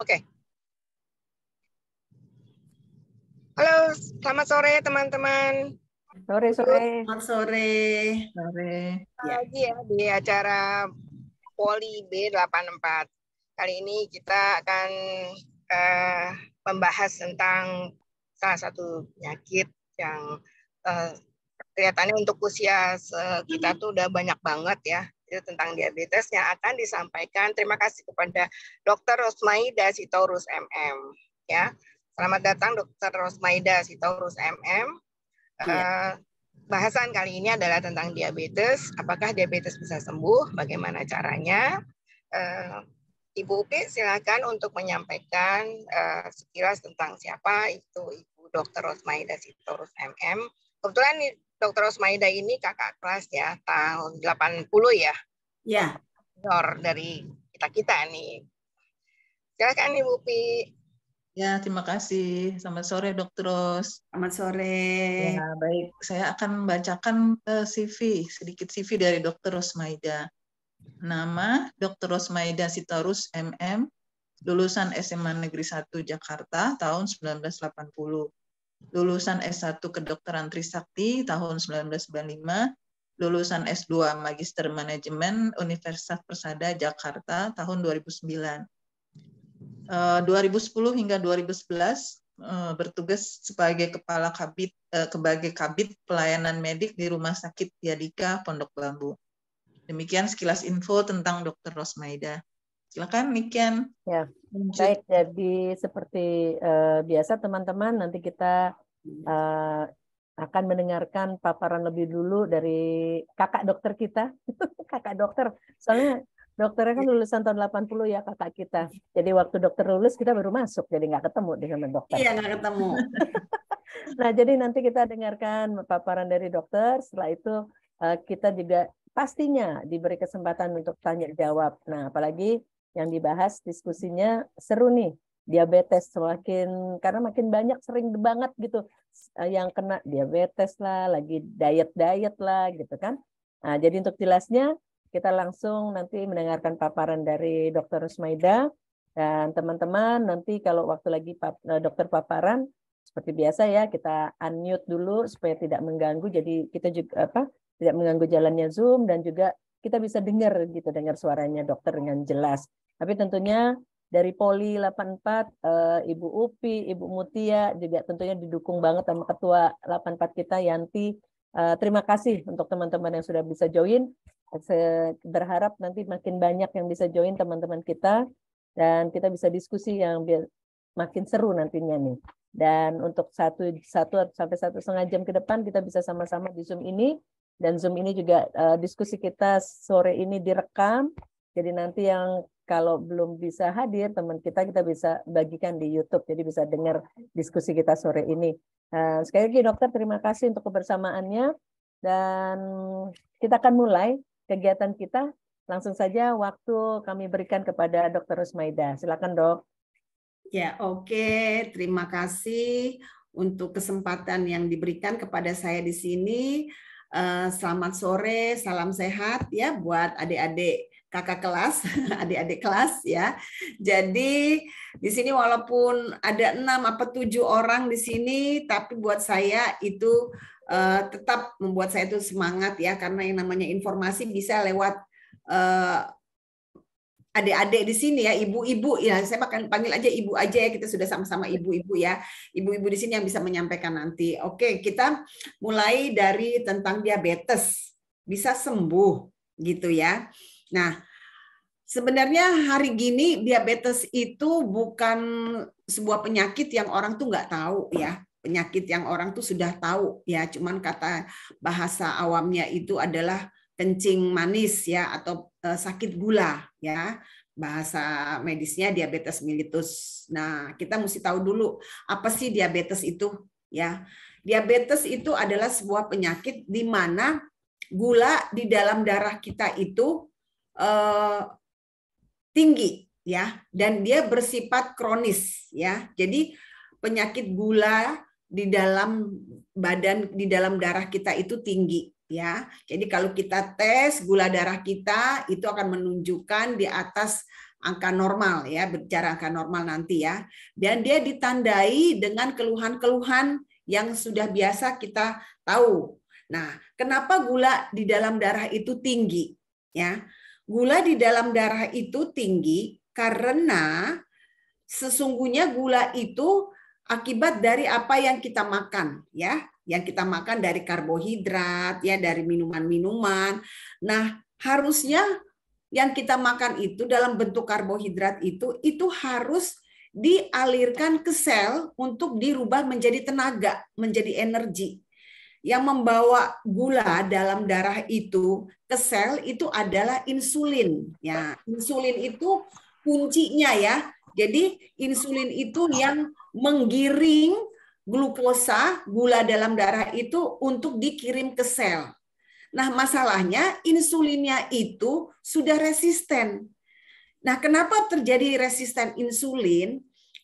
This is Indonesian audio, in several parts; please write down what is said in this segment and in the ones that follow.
Oke. Halo, selamat sore teman-teman. Sore. Selamat sore. Ya. Lagi ya di acara Poli B84. Kali ini kita akan membahas tentang salah satu penyakit yang kelihatannya untuk usia kita tuh udah banyak banget ya. Itu tentang diabetes yang akan disampaikan. Terima kasih kepada Dr. Rosmaida Sitorus MM. Ya, selamat datang Dr. Rosmaida Sitorus MM. Bahasan kali ini adalah tentang diabetes. Apakah diabetes bisa sembuh? Bagaimana caranya? Ibu Upi silakan untuk menyampaikan sekilas tentang siapa itu Ibu Dr. Rosmaida Sitorus MM. Kebetulan nih, Dr. Rosmaida ini kakak kelas ya, tahun 80 ya. Ya. Senior dari kita nih. Silakan Ibu Upi. Ya, terima kasih. Selamat sore, Dr. Ros. Selamat sore. Ya, baik. Saya akan membacakan sedikit CV dari Dr. Rosmaida. Nama Dr. Rosmaida Sitorus MM, lulusan SMA Negeri 1 Jakarta tahun 1980. Lulusan S1 Kedokteran Trisakti tahun 1995. Lulusan S2 Magister Manajemen Universitas Persada Jakarta tahun 2009. 2010 hingga 2011 bertugas sebagai kepala kabit pelayanan medik di Rumah Sakit Yadika Pondok Bambu. Demikian sekilas info tentang Dr. Rosmaida. Silakan Niken. Ya, baik. Jadi seperti biasa teman-teman, nanti kita akan mendengarkan paparan lebih dulu dari kakak dokter kita. Kakak dokter, soalnya dokternya kan lulusan tahun 80 ya kakak kita. Jadi waktu dokter lulus kita baru masuk, jadi nggak ketemu dengan dokter. Iya, nggak ketemu. Nah, jadi nanti kita dengarkan paparan dari dokter. Setelah itu kita juga pastinya diberi kesempatan untuk tanya jawab. Nah, apalagi yang dibahas diskusinya seru nih. Diabetes karena makin banyak sering banget gitu yang kena diabetes lah, lagi diet lah gitu kan. Nah, jadi untuk jelasnya kita langsung nanti mendengarkan paparan dari Dr. Rosmaida, dan teman-teman nanti kalau waktu lagi dokter paparan seperti biasa ya kita unmute dulu supaya tidak mengganggu. Jadi kita juga tidak mengganggu jalannya Zoom, dan juga kita bisa dengar suaranya dokter dengan jelas. Tapi tentunya dari Poli 84 Ibu Upi, Ibu Mutia juga tentunya didukung banget sama Ketua 84 kita Yanti. Terima kasih untuk teman-teman yang sudah bisa join. Saya berharap nanti makin banyak yang bisa join teman-teman kita, dan kita bisa diskusi yang makin seru nantinya nih. Dan untuk 1 sampai 1,5 jam ke depan kita bisa sama-sama di Zoom ini, dan Zoom ini juga diskusi kita sore ini direkam. Jadi nanti yang kalau belum bisa hadir teman kita bisa bagikan di YouTube, jadi bisa dengar diskusi kita sore ini. Sekali lagi dokter, terima kasih untuk kebersamaannya, dan kita akan mulai kegiatan kita. Langsung saja waktu kami berikan kepada Dr. Rosmaida. Silakan dok. Ya, oke. Terima kasih untuk kesempatan yang diberikan kepada saya di sini. Selamat sore, salam sehat ya buat adik-adik kakak kelas, adik-adik kelas ya. Jadi di sini walaupun ada 6 atau 7 orang di sini, tapi buat saya itu tetap membuat saya itu semangat ya, karena yang namanya informasi bisa lewat adik-adik di sini ya, ibu-ibu ya, saya panggil aja ibu aja ya, kita sudah sama-sama ibu-ibu ya, ibu-ibu di sini yang bisa menyampaikan nanti. Oke, kita mulai dari tentang diabetes, bisa sembuh gitu ya. Nah, sebenarnya hari gini diabetes itu bukan sebuah penyakit yang orang tuh nggak tahu ya, penyakit yang orang tuh sudah tahu ya, cuman kata bahasa awamnya itu adalah kencing manis ya, atau sakit gula ya, bahasa medisnya diabetes mellitus. Nah, kita mesti tahu dulu apa sih diabetes itu ya. Diabetes itu adalah sebuah penyakit di mana gula di dalam darah kita itu tinggi ya, dan dia bersifat kronis ya. Jadi penyakit gula di dalam badan, di dalam darah kita itu tinggi ya. Jadi kalau kita tes gula darah kita itu akan menunjukkan di atas angka normal ya, bicara angka normal nanti ya. Dan dia ditandai dengan keluhan-keluhan yang sudah biasa kita tahu. Nah, kenapa gula di dalam darah itu tinggi? Ya, gula di dalam darah itu tinggi karena sesungguhnya gula itu akibat dari apa yang kita makan, ya, yang kita makan dari karbohidrat, ya, dari minuman-minuman. Nah, harusnya yang kita makan itu dalam bentuk karbohidrat itu harus dialirkan ke sel untuk dirubah menjadi tenaga, menjadi energi. Yang membawa gula dalam darah itu ke sel itu adalah insulin. Ya, insulin itu kuncinya ya. Jadi insulin itu yang menggiring glukosa, gula dalam darah itu untuk dikirim ke sel. Nah, masalahnya insulinnya itu sudah resisten. Nah, kenapa terjadi resisten insulin?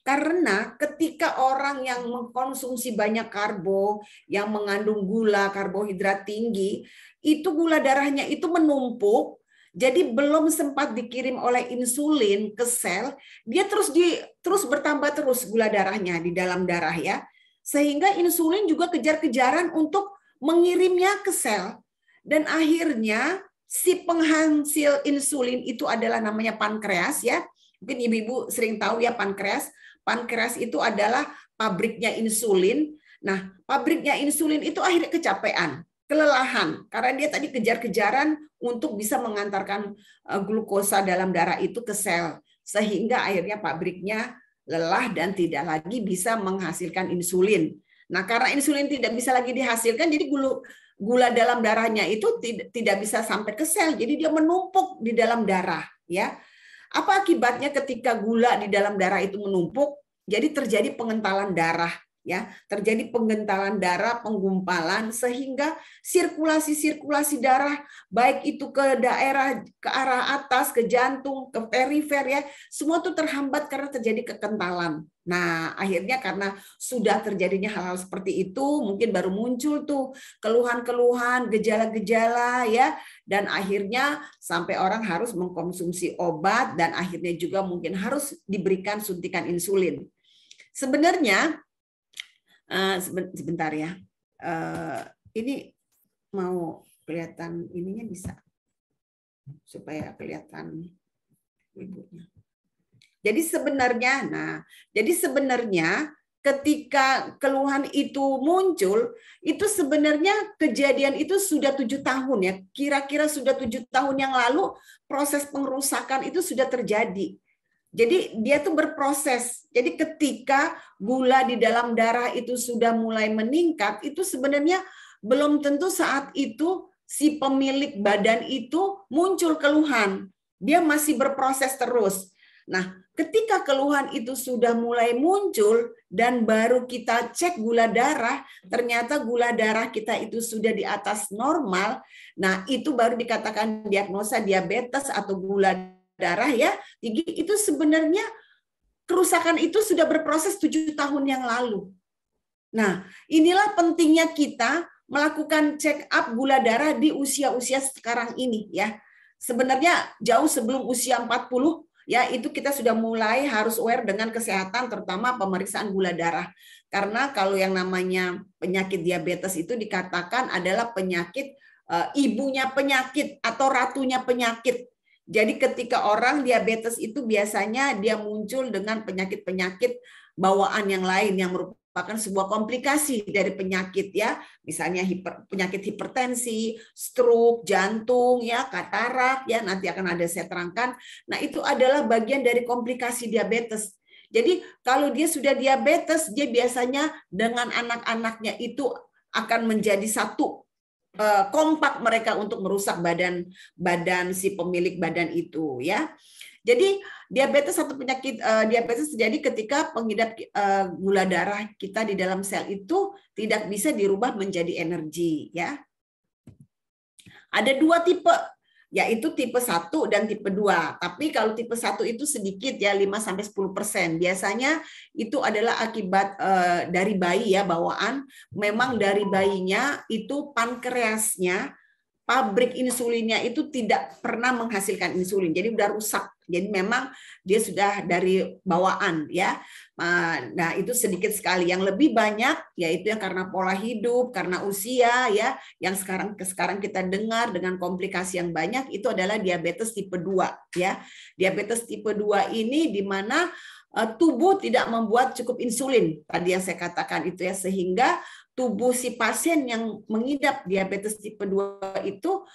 Karena ketika orang yang mengkonsumsi banyak karbo, yang mengandung gula, karbohidrat tinggi, itu gula darahnya itu menumpuk, jadi belum sempat dikirim oleh insulin ke sel, dia terus bertambah terus gula darahnya di dalam darah ya. Sehingga insulin juga kejar-kejaran untuk mengirimnya ke sel. Dan akhirnya si penghasil insulin itu adalah namanya pankreas ya. Mungkin ibu-ibu sering tahu ya pankreas. Pankreas itu adalah pabriknya insulin. Nah, pabriknya insulin itu akhirnya kecapean, kelelahan, karena dia tadi kejar-kejaran untuk bisa mengantarkan glukosa dalam darah itu ke sel. Sehingga akhirnya pabriknya lelah dan tidak lagi bisa menghasilkan insulin. Nah, karena insulin tidak bisa lagi dihasilkan, jadi gula dalam darahnya itu tidak bisa sampai ke sel, jadi dia menumpuk di dalam darah. Ya. Apa akibatnya ketika gula di dalam darah itu menumpuk? Jadi terjadi pengentalan darah, ya, terjadi pengentalan darah, penggumpalan, sehingga sirkulasi darah baik itu ke daerah, ke arah atas, ke jantung, ke perifer ya, semua itu terhambat karena terjadi kekentalan. Nah, akhirnya karena sudah terjadinya hal-hal seperti itu, mungkin baru muncul tuh keluhan-keluhan, gejala-gejala ya, dan akhirnya sampai orang harus mengkonsumsi obat dan akhirnya juga mungkin harus diberikan suntikan insulin. Sebenarnya sebentar ya, ini mau kelihatan ininya bisa supaya kelihatan ibunya. Jadi sebenarnya ketika keluhan itu muncul, itu sebenarnya kejadian itu sudah 7 tahun ya, kira-kira sudah 7 tahun yang lalu proses pengerusakan itu sudah terjadi. Jadi dia tuh berproses. Jadi ketika gula di dalam darah itu sudah mulai meningkat, itu sebenarnya belum tentu saat itu si pemilik badan itu muncul keluhan. Dia masih berproses terus. Nah, ketika keluhan itu sudah mulai muncul dan baru kita cek gula darah, ternyata gula darah kita itu sudah di atas normal. Nah, itu baru dikatakan diagnosa diabetes atau gula darah ya tinggi. Itu sebenarnya kerusakan itu sudah berproses 7 tahun yang lalu. Nah, inilah pentingnya kita melakukan check up gula darah di usia-usia sekarang ini ya. Sebenarnya jauh sebelum usia 40 ya, itu kita sudah mulai harus aware dengan kesehatan, terutama pemeriksaan gula darah. Karena kalau yang namanya penyakit diabetes itu dikatakan adalah penyakit ibunya penyakit atau ratunya penyakit. Jadi ketika orang diabetes itu biasanya dia muncul dengan penyakit-penyakit bawaan yang lain yang merupakan sebuah komplikasi dari penyakit ya, misalnya penyakit hipertensi, stroke, jantung ya, katarak ya, nanti akan ada saya terangkan. Nah, itu adalah bagian dari komplikasi diabetes. Jadi kalau dia sudah diabetes, dia biasanya dengan anak-anaknya itu akan menjadi satu, kompak mereka untuk merusak badan si pemilik badan itu ya. Jadi diabetes atau penyakit diabetes terjadi ketika pengidap gula darah kita di dalam sel itu tidak bisa dirubah menjadi energi ya. Ada 2 tipe, yaitu tipe 1 dan tipe 2. Tapi kalau tipe 1 itu sedikit ya, 5-10%. Biasanya itu adalah akibat dari bayi ya, bawaan. Memang dari bayinya itu pankreasnya pabrik insulinnya itu tidak pernah menghasilkan insulin, jadi udah rusak. Jadi memang dia sudah dari bawaan ya. Nah itu sedikit sekali. Yang lebih banyak yaitu yang karena pola hidup, karena usia ya. Yang sekarang kita dengar dengan komplikasi yang banyak itu adalah diabetes tipe 2 ya. Diabetes tipe 2 ini di mana tubuh tidak membuat cukup insulin. Tadi yang saya katakan itu ya, sehingga tubuh si pasien yang mengidap diabetes tipe 2 itu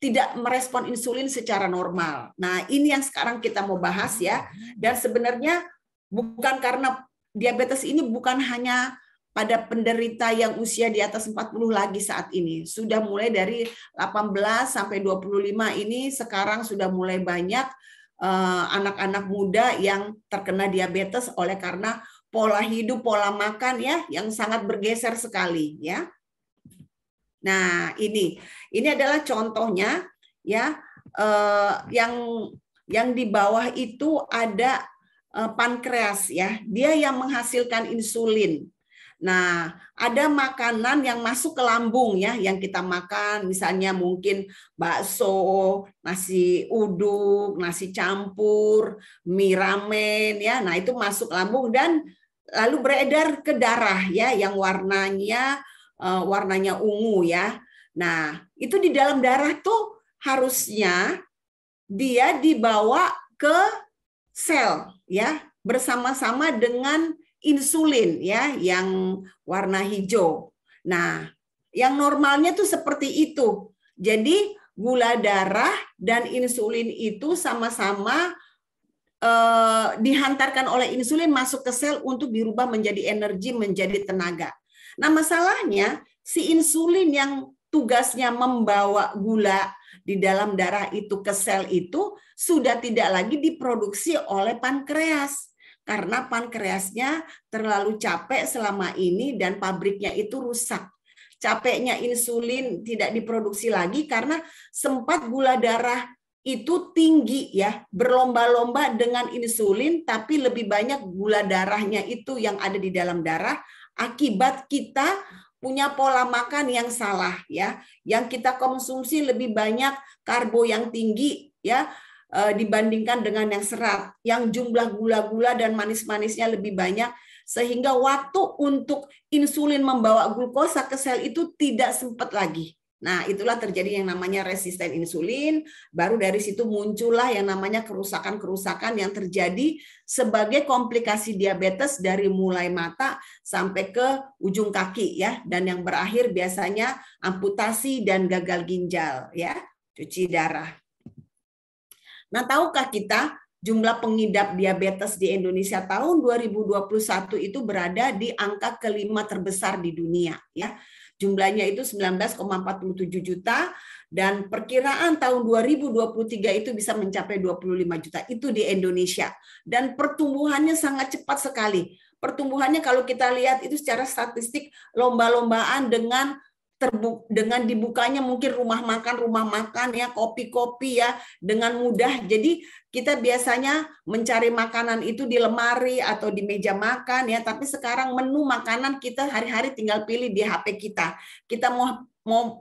tidak merespon insulin secara normal. Nah, ini yang sekarang kita mau bahas ya. Dan sebenarnya bukan karena diabetes ini bukan hanya pada penderita yang usia di atas 40 lagi saat ini. Sudah mulai dari 18 sampai 25 ini sekarang sudah mulai banyak anak-anak muda yang terkena diabetes oleh karena pola hidup, pola makan ya yang sangat bergeser sekali ya. Nah, ini adalah contohnya ya, yang di bawah itu ada pankreas ya. Dia yang menghasilkan insulin. Nah, ada makanan yang masuk ke lambung ya, yang kita makan, misalnya mungkin bakso, nasi uduk, nasi campur, mie ramen ya. Nah, itu masuk lambung dan lalu beredar ke darah ya, yang warnanya ungu ya. Nah, itu di dalam darah tuh harusnya dia dibawa ke sel ya, bersama-sama dengan insulin ya, yang warna hijau. Nah, yang normalnya tuh seperti itu. Jadi gula darah dan insulin itu sama-sama dihantarkan oleh insulin masuk ke sel untuk dirubah menjadi energi, menjadi tenaga. Nah, masalahnya si insulin yang tugasnya membawa gula di dalam darah itu ke sel itu sudah tidak lagi diproduksi oleh pankreas. Karena pankreasnya terlalu capek selama ini dan pabriknya itu rusak. Capeknya insulin tidak diproduksi lagi karena sempat gula darah itu tinggi ya, berlomba-lomba dengan insulin, tapi lebih banyak gula darahnya itu yang ada di dalam darah akibat kita punya pola makan yang salah ya, yang kita konsumsi lebih banyak karbo yang tinggi ya dibandingkan dengan yang serat, yang jumlah gula-gula dan manis-manisnya lebih banyak, sehingga waktu untuk insulin membawa glukosa ke sel itu tidak sempat lagi. Nah, itulah terjadi yang namanya resisten insulin, baru dari situ muncullah yang namanya kerusakan-kerusakan yang terjadi sebagai komplikasi diabetes dari mulai mata sampai ke ujung kaki ya, dan yang berakhir biasanya amputasi dan gagal ginjal ya, cuci darah. Nah, tahukah kita jumlah pengidap diabetes di Indonesia tahun 2021 itu berada di angka kelima terbesar di dunia ya. Jumlahnya itu 19,47 juta dan perkiraan tahun 2023 itu bisa mencapai 25 juta. Itu di Indonesia. Dan pertumbuhannya sangat cepat sekali. Pertumbuhannya kalau kita lihat itu secara statistik lomba-lombaan dengan dibukanya mungkin rumah makan ya, kopi-kopi ya dengan mudah. Jadi kita biasanya mencari makanan itu di lemari atau di meja makan ya, tapi sekarang menu makanan kita hari-hari tinggal pilih di HP kita. Kita mau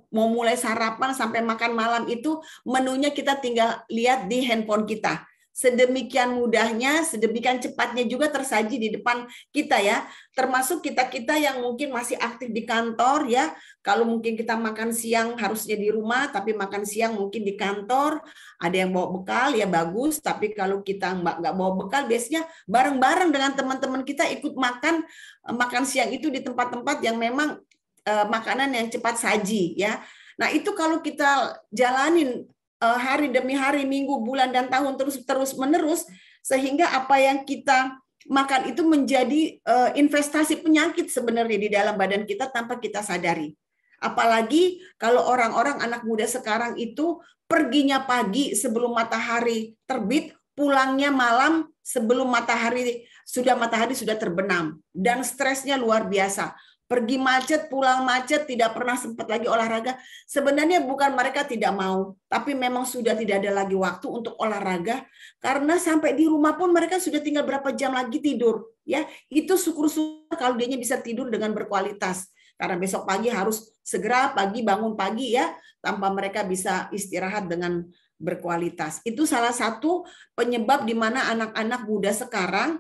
mulai sarapan sampai makan malam itu menunya kita tinggal lihat di handphone kita. Sedemikian mudahnya, sedemikian cepatnya juga tersaji di depan kita ya. Termasuk kita-kita yang mungkin masih aktif di kantor ya. Kalau mungkin kita makan siang harusnya di rumah, tapi makan siang mungkin di kantor. Ada yang bawa bekal ya bagus, tapi kalau kita nggak bawa bekal, biasanya bareng-bareng dengan teman-teman kita ikut makan siang itu di tempat-tempat yang memang makanan yang cepat saji ya. Nah itu kalau kita jalanin hari demi hari, minggu, bulan, dan tahun terus menerus, sehingga apa yang kita makan itu menjadi investasi penyakit sebenarnya di dalam badan kita tanpa kita sadari. Apalagi kalau orang-orang anak muda sekarang itu perginya pagi sebelum matahari terbit, pulangnya malam sebelum matahari sudah terbenam, dan stresnya luar biasa. Pergi macet, pulang macet, tidak pernah sempat lagi olahraga. Sebenarnya bukan mereka tidak mau, tapi memang sudah tidak ada lagi waktu untuk olahraga, karena sampai di rumah pun mereka sudah tinggal berapa jam lagi tidur. Ya, itu syukur-syukur kalau dianya bisa tidur dengan berkualitas. karena besok pagi harus segera bangun pagi ya, tanpa mereka bisa istirahat dengan berkualitas. Itu salah satu penyebab di mana anak-anak muda sekarang,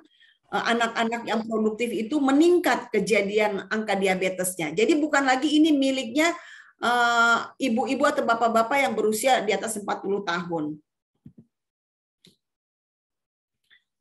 anak-anak yang produktif itu meningkat kejadian angka diabetesnya. Jadi bukan lagi ini miliknya ibu-ibu atau bapak-bapak yang berusia di atas 40 tahun.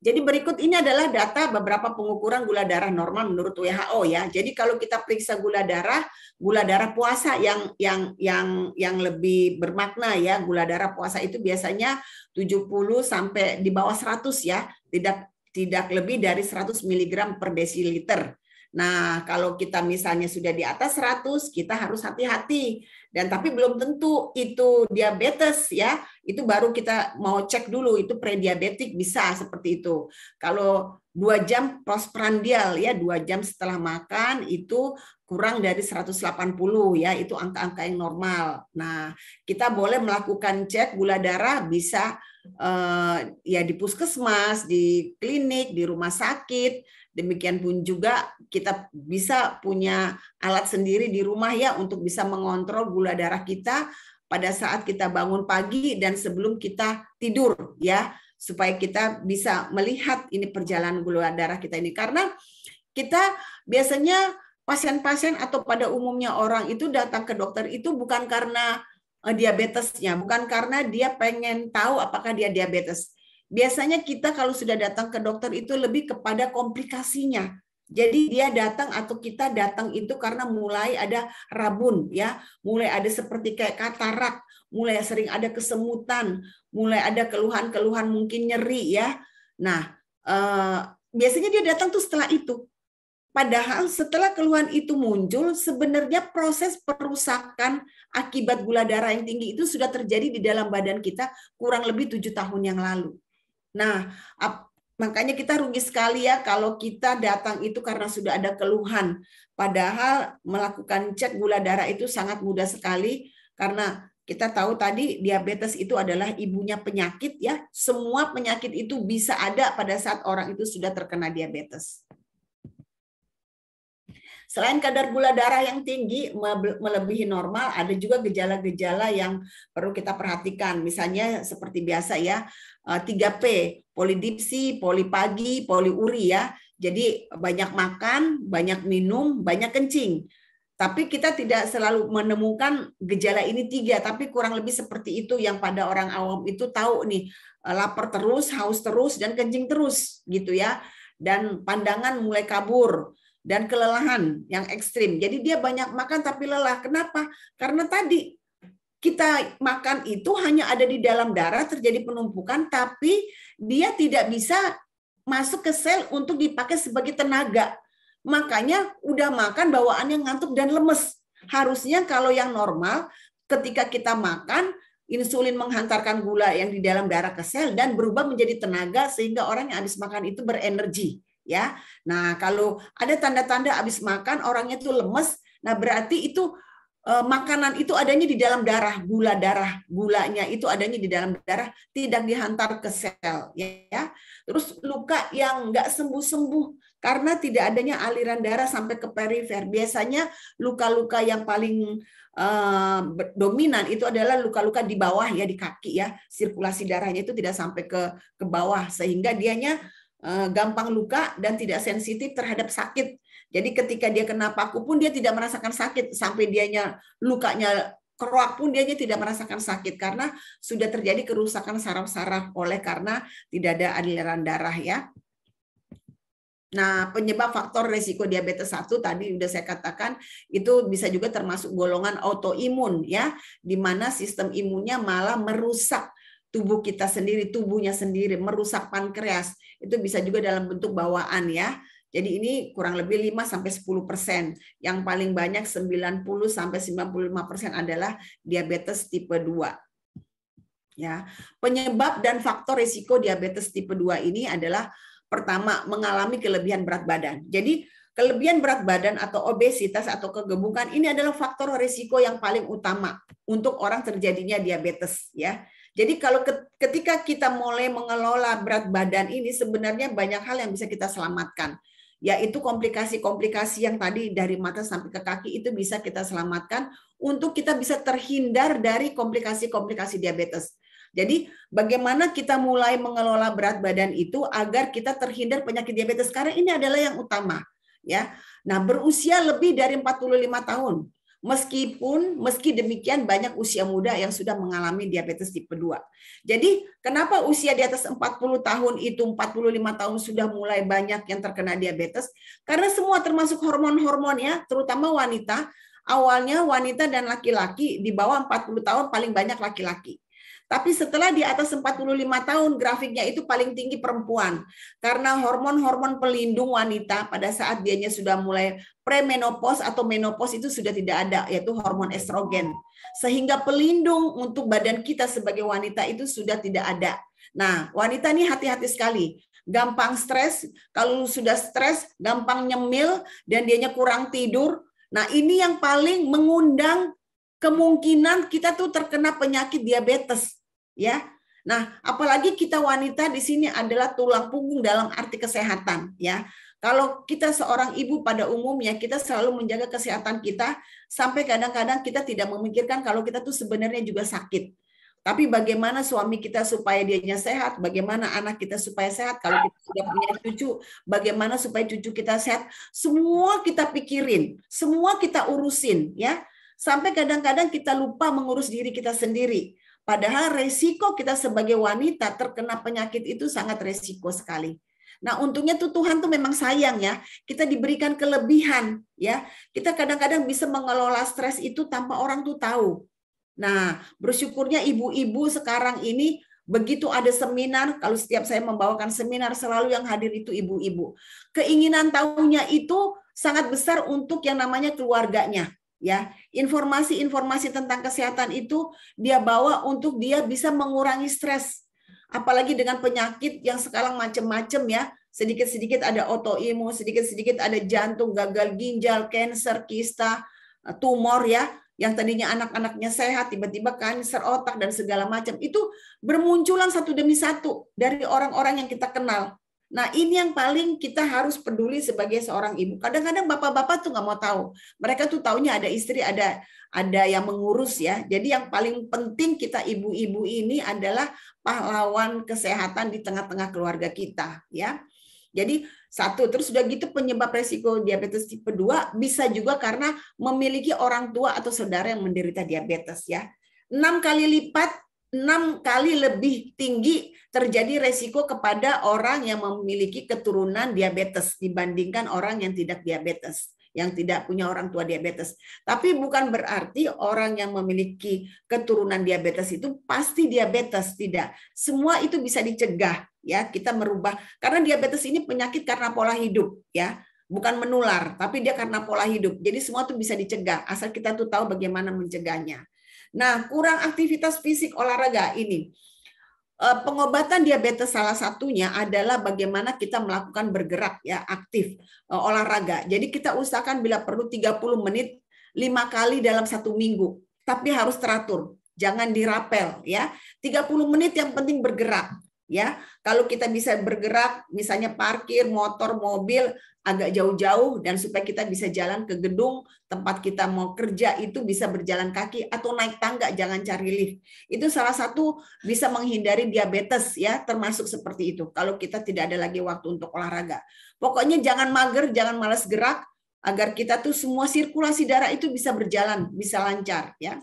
Jadi berikut ini adalah data beberapa pengukuran gula darah normal menurut WHO ya. Jadi kalau kita periksa gula darah puasa yang lebih bermakna ya, gula darah puasa itu biasanya 70 sampai di bawah 100 ya, tidak lebih dari 100 mg per desiliter. Nah, kalau kita misalnya sudah di atas 100, kita harus hati-hati. Dan tapi belum tentu itu diabetes ya. Itu baru kita mau cek dulu, itu prediabetik bisa seperti itu. Kalau 2 jam postprandial ya, 2 jam setelah makan itu kurang dari 180 ya, itu angka-angka yang normal. Nah, kita boleh melakukan cek gula darah bisa ya di puskesmas, di klinik, di rumah sakit. Demikian pun juga kita bisa punya alat sendiri di rumah ya untuk bisa mengontrol gula darah kita pada saat kita bangun pagi dan sebelum kita tidur ya, supaya kita bisa melihat ini perjalanan gula darah kita ini. Karena kita biasanya pasien-pasien atau pada umumnya orang itu datang ke dokter itu bukan karena diabetesnya, bukan karena dia pengen tahu apakah dia diabetes. Biasanya kita kalau sudah datang ke dokter itu lebih kepada komplikasinya. Jadi dia datang atau kita datang itu karena mulai ada rabun ya, mulai ada seperti kayak katarak, mulai sering ada kesemutan, mulai ada keluhan-keluhan mungkin nyeri ya. Nah, biasanya dia datang tuh setelah itu. Padahal setelah keluhan itu muncul, sebenarnya proses perusakan akibat gula darah yang tinggi itu sudah terjadi di dalam badan kita kurang lebih 7 tahun yang lalu. Nah, makanya kita rugi sekali ya kalau kita datang itu karena sudah ada keluhan. Padahal melakukan cek gula darah itu sangat mudah sekali karena kita tahu tadi diabetes itu adalah ibunya penyakit ya. Semua penyakit itu bisa ada pada saat orang itu sudah terkena diabetes. Selain kadar gula darah yang tinggi melebihi normal, ada juga gejala-gejala yang perlu kita perhatikan. Misalnya seperti biasa ya, 3P, polidipsi, polipagi, poliuri ya. Jadi banyak makan, banyak minum, banyak kencing. Tapi kita tidak selalu menemukan gejala ini 3, tapi kurang lebih seperti itu yang pada orang awam itu tahu nih, lapar terus, haus terus, dan kencing terus gitu ya. Dan pandangan mulai kabur. Dan kelelahan yang ekstrim. Jadi dia banyak makan tapi lelah. Kenapa? Karena tadi kita makan itu hanya ada di dalam darah, terjadi penumpukan, tapi dia tidak bisa masuk ke sel untuk dipakai sebagai tenaga. Makanya udah makan bawaannya ngantuk dan lemes. Harusnya kalau yang normal, ketika kita makan, insulin menghantarkan gula yang di dalam darah ke sel dan berubah menjadi tenaga sehingga orang yang habis makan itu berenergi. Ya, nah kalau ada tanda-tanda habis makan orangnya itu lemes, nah berarti itu makanan itu adanya di dalam darah, gulanya itu adanya di dalam darah, tidak dihantar ke sel, ya. Terus luka yang nggak sembuh-sembuh karena tidak adanya aliran darah sampai ke perifer. Biasanya luka-luka yang paling dominan itu adalah luka-luka di bawah ya, di kaki ya, sirkulasi darahnya itu tidak sampai ke bawah sehingga dianya gampang luka dan tidak sensitif terhadap sakit. Jadi ketika dia kena paku pun dia tidak merasakan sakit, sampai dianya lukanya keruak pun dianya tidak merasakan sakit karena sudah terjadi kerusakan saraf-saraf oleh karena tidak ada aliran darah ya. Nah, penyebab faktor resiko diabetes 1 tadi sudah saya katakan itu bisa juga termasuk golongan autoimun ya, di mana sistem imunnya malah merusak tubuh kita sendiri, tubuhnya sendiri, merusak pankreas. Itu bisa juga dalam bentuk bawaan ya. Jadi ini kurang lebih 5-10%. Yang paling banyak 90-95% adalah diabetes tipe 2. Ya. Penyebab dan faktor risiko diabetes tipe 2 ini adalah pertama mengalami kelebihan berat badan. Jadi kelebihan berat badan atau obesitas atau kegemukan ini adalah faktor risiko yang paling utama untuk orang terjadinya diabetes ya. Jadi kalau ketika kita mulai mengelola berat badan ini sebenarnya banyak hal yang bisa kita selamatkan. yaitu komplikasi-komplikasi yang tadi dari mata sampai ke kaki itu bisa kita selamatkan untuk kita bisa terhindar dari komplikasi-komplikasi diabetes. Jadi bagaimana kita mulai mengelola berat badan itu agar kita terhindar penyakit diabetes, karena ini adalah yang utama, ya. Nah, berusia lebih dari 45 tahun. Meski demikian banyak usia muda yang sudah mengalami diabetes tipe 2. Jadi kenapa usia di atas 40 tahun itu 45 tahun sudah mulai banyak yang terkena diabetes? Karena semua termasuk hormon-hormon ya, terutama wanita. Awalnya wanita dan laki-laki di bawah 40 tahun paling banyak laki-laki. Tapi setelah di atas 45 tahun, grafiknya itu paling tinggi perempuan. Karena hormon-hormon pelindung wanita pada saat dianya sudah mulai premenopause atau menopause itu sudah tidak ada, yaitu hormon estrogen. Sehingga pelindung untuk badan kita sebagai wanita itu sudah tidak ada. Nah, wanita ini hati-hati sekali. Gampang stres, kalau sudah stres, gampang nyemil, dan dianya kurang tidur. Nah, ini yang paling mengundang kemungkinan kita tuh terkena penyakit diabetes. Ya, nah apalagi kita wanita di sini adalah tulang punggung dalam arti kesehatan, ya. Kalau kita seorang ibu pada umumnya kita selalu menjaga kesehatan kita sampai kadang-kadang kita tidak memikirkan kalau kita tuh sebenarnya juga sakit. Tapi bagaimana suami kita supaya dianya sehat, bagaimana anak kita supaya sehat, kalau kita sudah punya cucu, bagaimana supaya cucu kita sehat, semua kita pikirin, semua kita urusin, ya. Sampai kadang-kadang kita lupa mengurus diri kita sendiri. Padahal resiko kita sebagai wanita terkena penyakit itu sangat resiko sekali. Nah, untungnya tuh Tuhan tuh memang sayang ya. Kita diberikan kelebihan ya. Kita kadang-kadang bisa mengelola stres itu tanpa orang tuh tahu. Nah, bersyukurnya ibu-ibu sekarang ini begitu ada seminar, kalau setiap saya membawakan seminar selalu yang hadir itu ibu-ibu. Keinginan tahunya itu sangat besar untuk yang namanya keluarganya. Ya, informasi-informasi tentang kesehatan itu dia bawa untuk dia bisa mengurangi stres. Apalagi dengan penyakit yang sekarang macam-macam ya. Sedikit-sedikit ada autoimun, sedikit-sedikit ada jantung, gagal ginjal, kanker, kista, tumor ya. Yang tadinya anak-anaknya sehat, tiba-tiba kanker otak dan segala macam. Itu bermunculan satu demi satu dari orang-orang yang kita kenal. Nah, ini yang paling kita harus peduli sebagai seorang ibu. Kadang-kadang bapak-bapak tuh nggak mau tahu. Mereka tuh taunya ada istri, ada yang mengurus ya. Jadi yang paling penting kita ibu-ibu ini adalah pahlawan kesehatan di tengah-tengah keluarga kita ya. Jadi satu, terus sudah gitu penyebab resiko diabetes tipe 2 bisa juga karena memiliki orang tua atau saudara yang menderita diabetes ya. 6 kali lebih tinggi terjadi resiko kepada orang yang memiliki keturunan diabetes dibandingkan orang yang tidak diabetes, yang tidak punya orang tua diabetes. Tapi bukan berarti orang yang memiliki keturunan diabetes itu pasti diabetes, tidak. Semua itu bisa dicegah ya, kita merubah. Karena diabetes ini penyakit karena pola hidup ya. Bukan menular, tapi dia karena pola hidup. Jadi semua itu bisa dicegah asal kita tuh tahu bagaimana mencegahnya. Nah, kurang aktivitas fisik olahraga ini. Pengobatan diabetes salah satunya adalah bagaimana kita melakukan bergerak ya, aktif olahraga. Jadi kita usahakan bila perlu 30 menit 5 kali dalam 1 minggu. Tapi harus teratur, jangan dirapel ya. 30 menit yang penting bergerak ya. Kalau kita bisa bergerak misalnya parkir motor, mobil agak jauh-jauh dan supaya kita bisa jalan ke gedung tempat kita mau kerja itu bisa berjalan kaki atau naik tangga, jangan cari lift. Itu salah satu bisa menghindari diabetes ya, termasuk seperti itu. Kalau kita tidak ada lagi waktu untuk olahraga. Pokoknya jangan mager, jangan malas gerak agar kita tuh semua sirkulasi darah itu bisa berjalan, bisa lancar ya.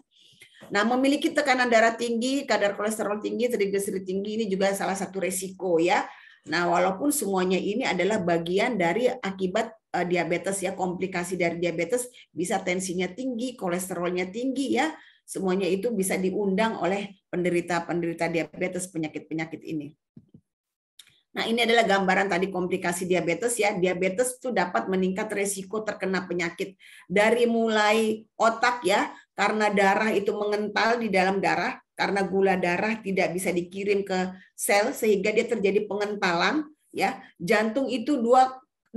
Nah, memiliki tekanan darah tinggi, kadar kolesterol tinggi, trigliserid tinggi ini juga salah satu resiko ya. Nah, walaupun semuanya ini adalah bagian dari akibat diabetes ya, komplikasi dari diabetes bisa tensinya tinggi, kolesterolnya tinggi ya. Semuanya itu bisa diundang oleh penderita-penderita diabetes, penyakit-penyakit ini. Nah, ini adalah gambaran tadi komplikasi diabetes ya. Diabetes itu dapat meningkat resiko terkena penyakit dari mulai otak ya, karena darah itu mengental di dalam darah, karena gula darah tidak bisa dikirim ke sel sehingga dia terjadi pengentalan ya. Jantung itu 2,5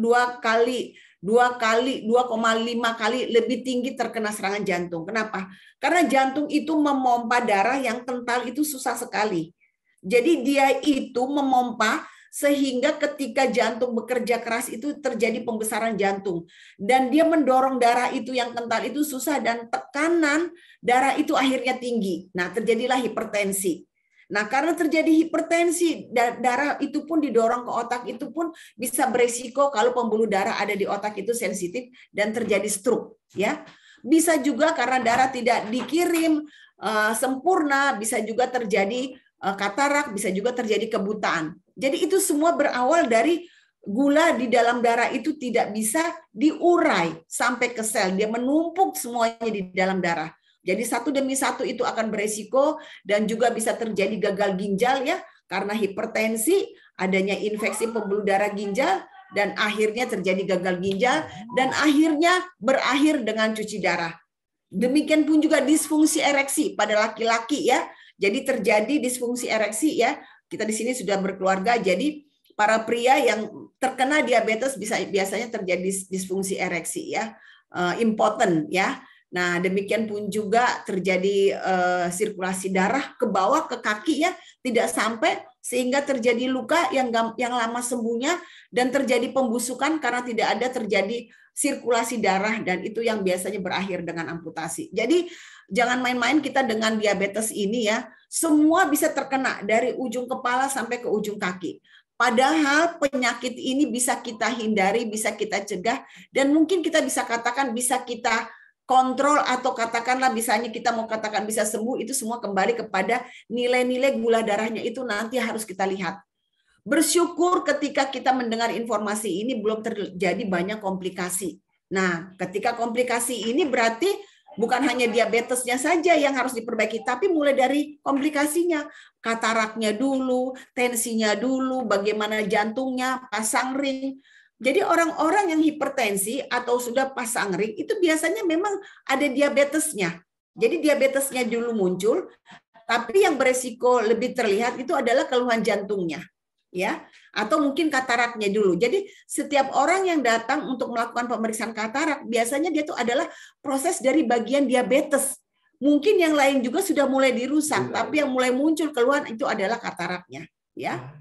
kali lebih tinggi terkena serangan jantung. Kenapa? Karena jantung itu memompa darah yang kental itu susah sekali. Jadi dia itu memompa sehingga ketika jantung bekerja keras itu terjadi pembesaran jantung. Dan dia mendorong darah itu yang kental itu susah, dan tekanan darah itu akhirnya tinggi. Nah, terjadilah hipertensi. Nah, karena terjadi hipertensi, darah itu pun didorong ke otak, itu pun bisa beresiko kalau pembuluh darah ada di otak itu sensitif dan terjadi stroke. Ya, bisa juga karena darah tidak dikirim sempurna, bisa juga terjadi katarak, bisa juga terjadi kebutaan. Jadi itu semua berawal dari gula di dalam darah itu tidak bisa diurai sampai ke sel, dia menumpuk semuanya di dalam darah. Jadi satu demi satu itu akan beresiko, dan juga bisa terjadi gagal ginjal ya, karena hipertensi, adanya infeksi pembuluh darah ginjal, dan akhirnya terjadi gagal ginjal, dan akhirnya berakhir dengan cuci darah. Demikian pun juga disfungsi ereksi pada laki-laki ya. Jadi terjadi disfungsi ereksi ya. Kita di sini sudah berkeluarga, jadi para pria yang terkena diabetes biasanya terjadi disfungsi ereksi ya, impotent ya. Nah, demikian pun juga terjadi sirkulasi darah ke bawah ke kaki ya, tidak sampai, sehingga terjadi luka yang lama sembuhnya, dan terjadi pembusukan karena tidak ada terjadi sirkulasi darah, dan itu yang biasanya berakhir dengan amputasi. Jadi jangan main-main kita dengan diabetes ini ya, semua bisa terkena dari ujung kepala sampai ke ujung kaki. Padahal penyakit ini bisa kita hindari, bisa kita cegah, dan mungkin kita bisa katakan bisa kita kontrol, atau katakanlah misalnya kita mau katakan bisa sembuh, itu semua kembali kepada nilai-nilai gula darahnya itu nanti harus kita lihat. Bersyukur ketika kita mendengar informasi ini belum terjadi banyak komplikasi. Nah, ketika komplikasi ini berarti bukan hanya diabetesnya saja yang harus diperbaiki, tapi mulai dari komplikasinya, kataraknya dulu, tensinya dulu, bagaimana jantungnya, pasang ring. Jadi orang-orang yang hipertensi atau sudah pasang ring itu biasanya memang ada diabetesnya. Jadi diabetesnya dulu muncul, tapi yang beresiko lebih terlihat itu adalah keluhan jantungnya, ya, atau mungkin kataraknya dulu. Jadi setiap orang yang datang untuk melakukan pemeriksaan katarak biasanya dia itu adalah proses dari bagian diabetes. Mungkin yang lain juga sudah mulai dirusak, tapi yang mulai muncul keluhan itu adalah kataraknya, ya.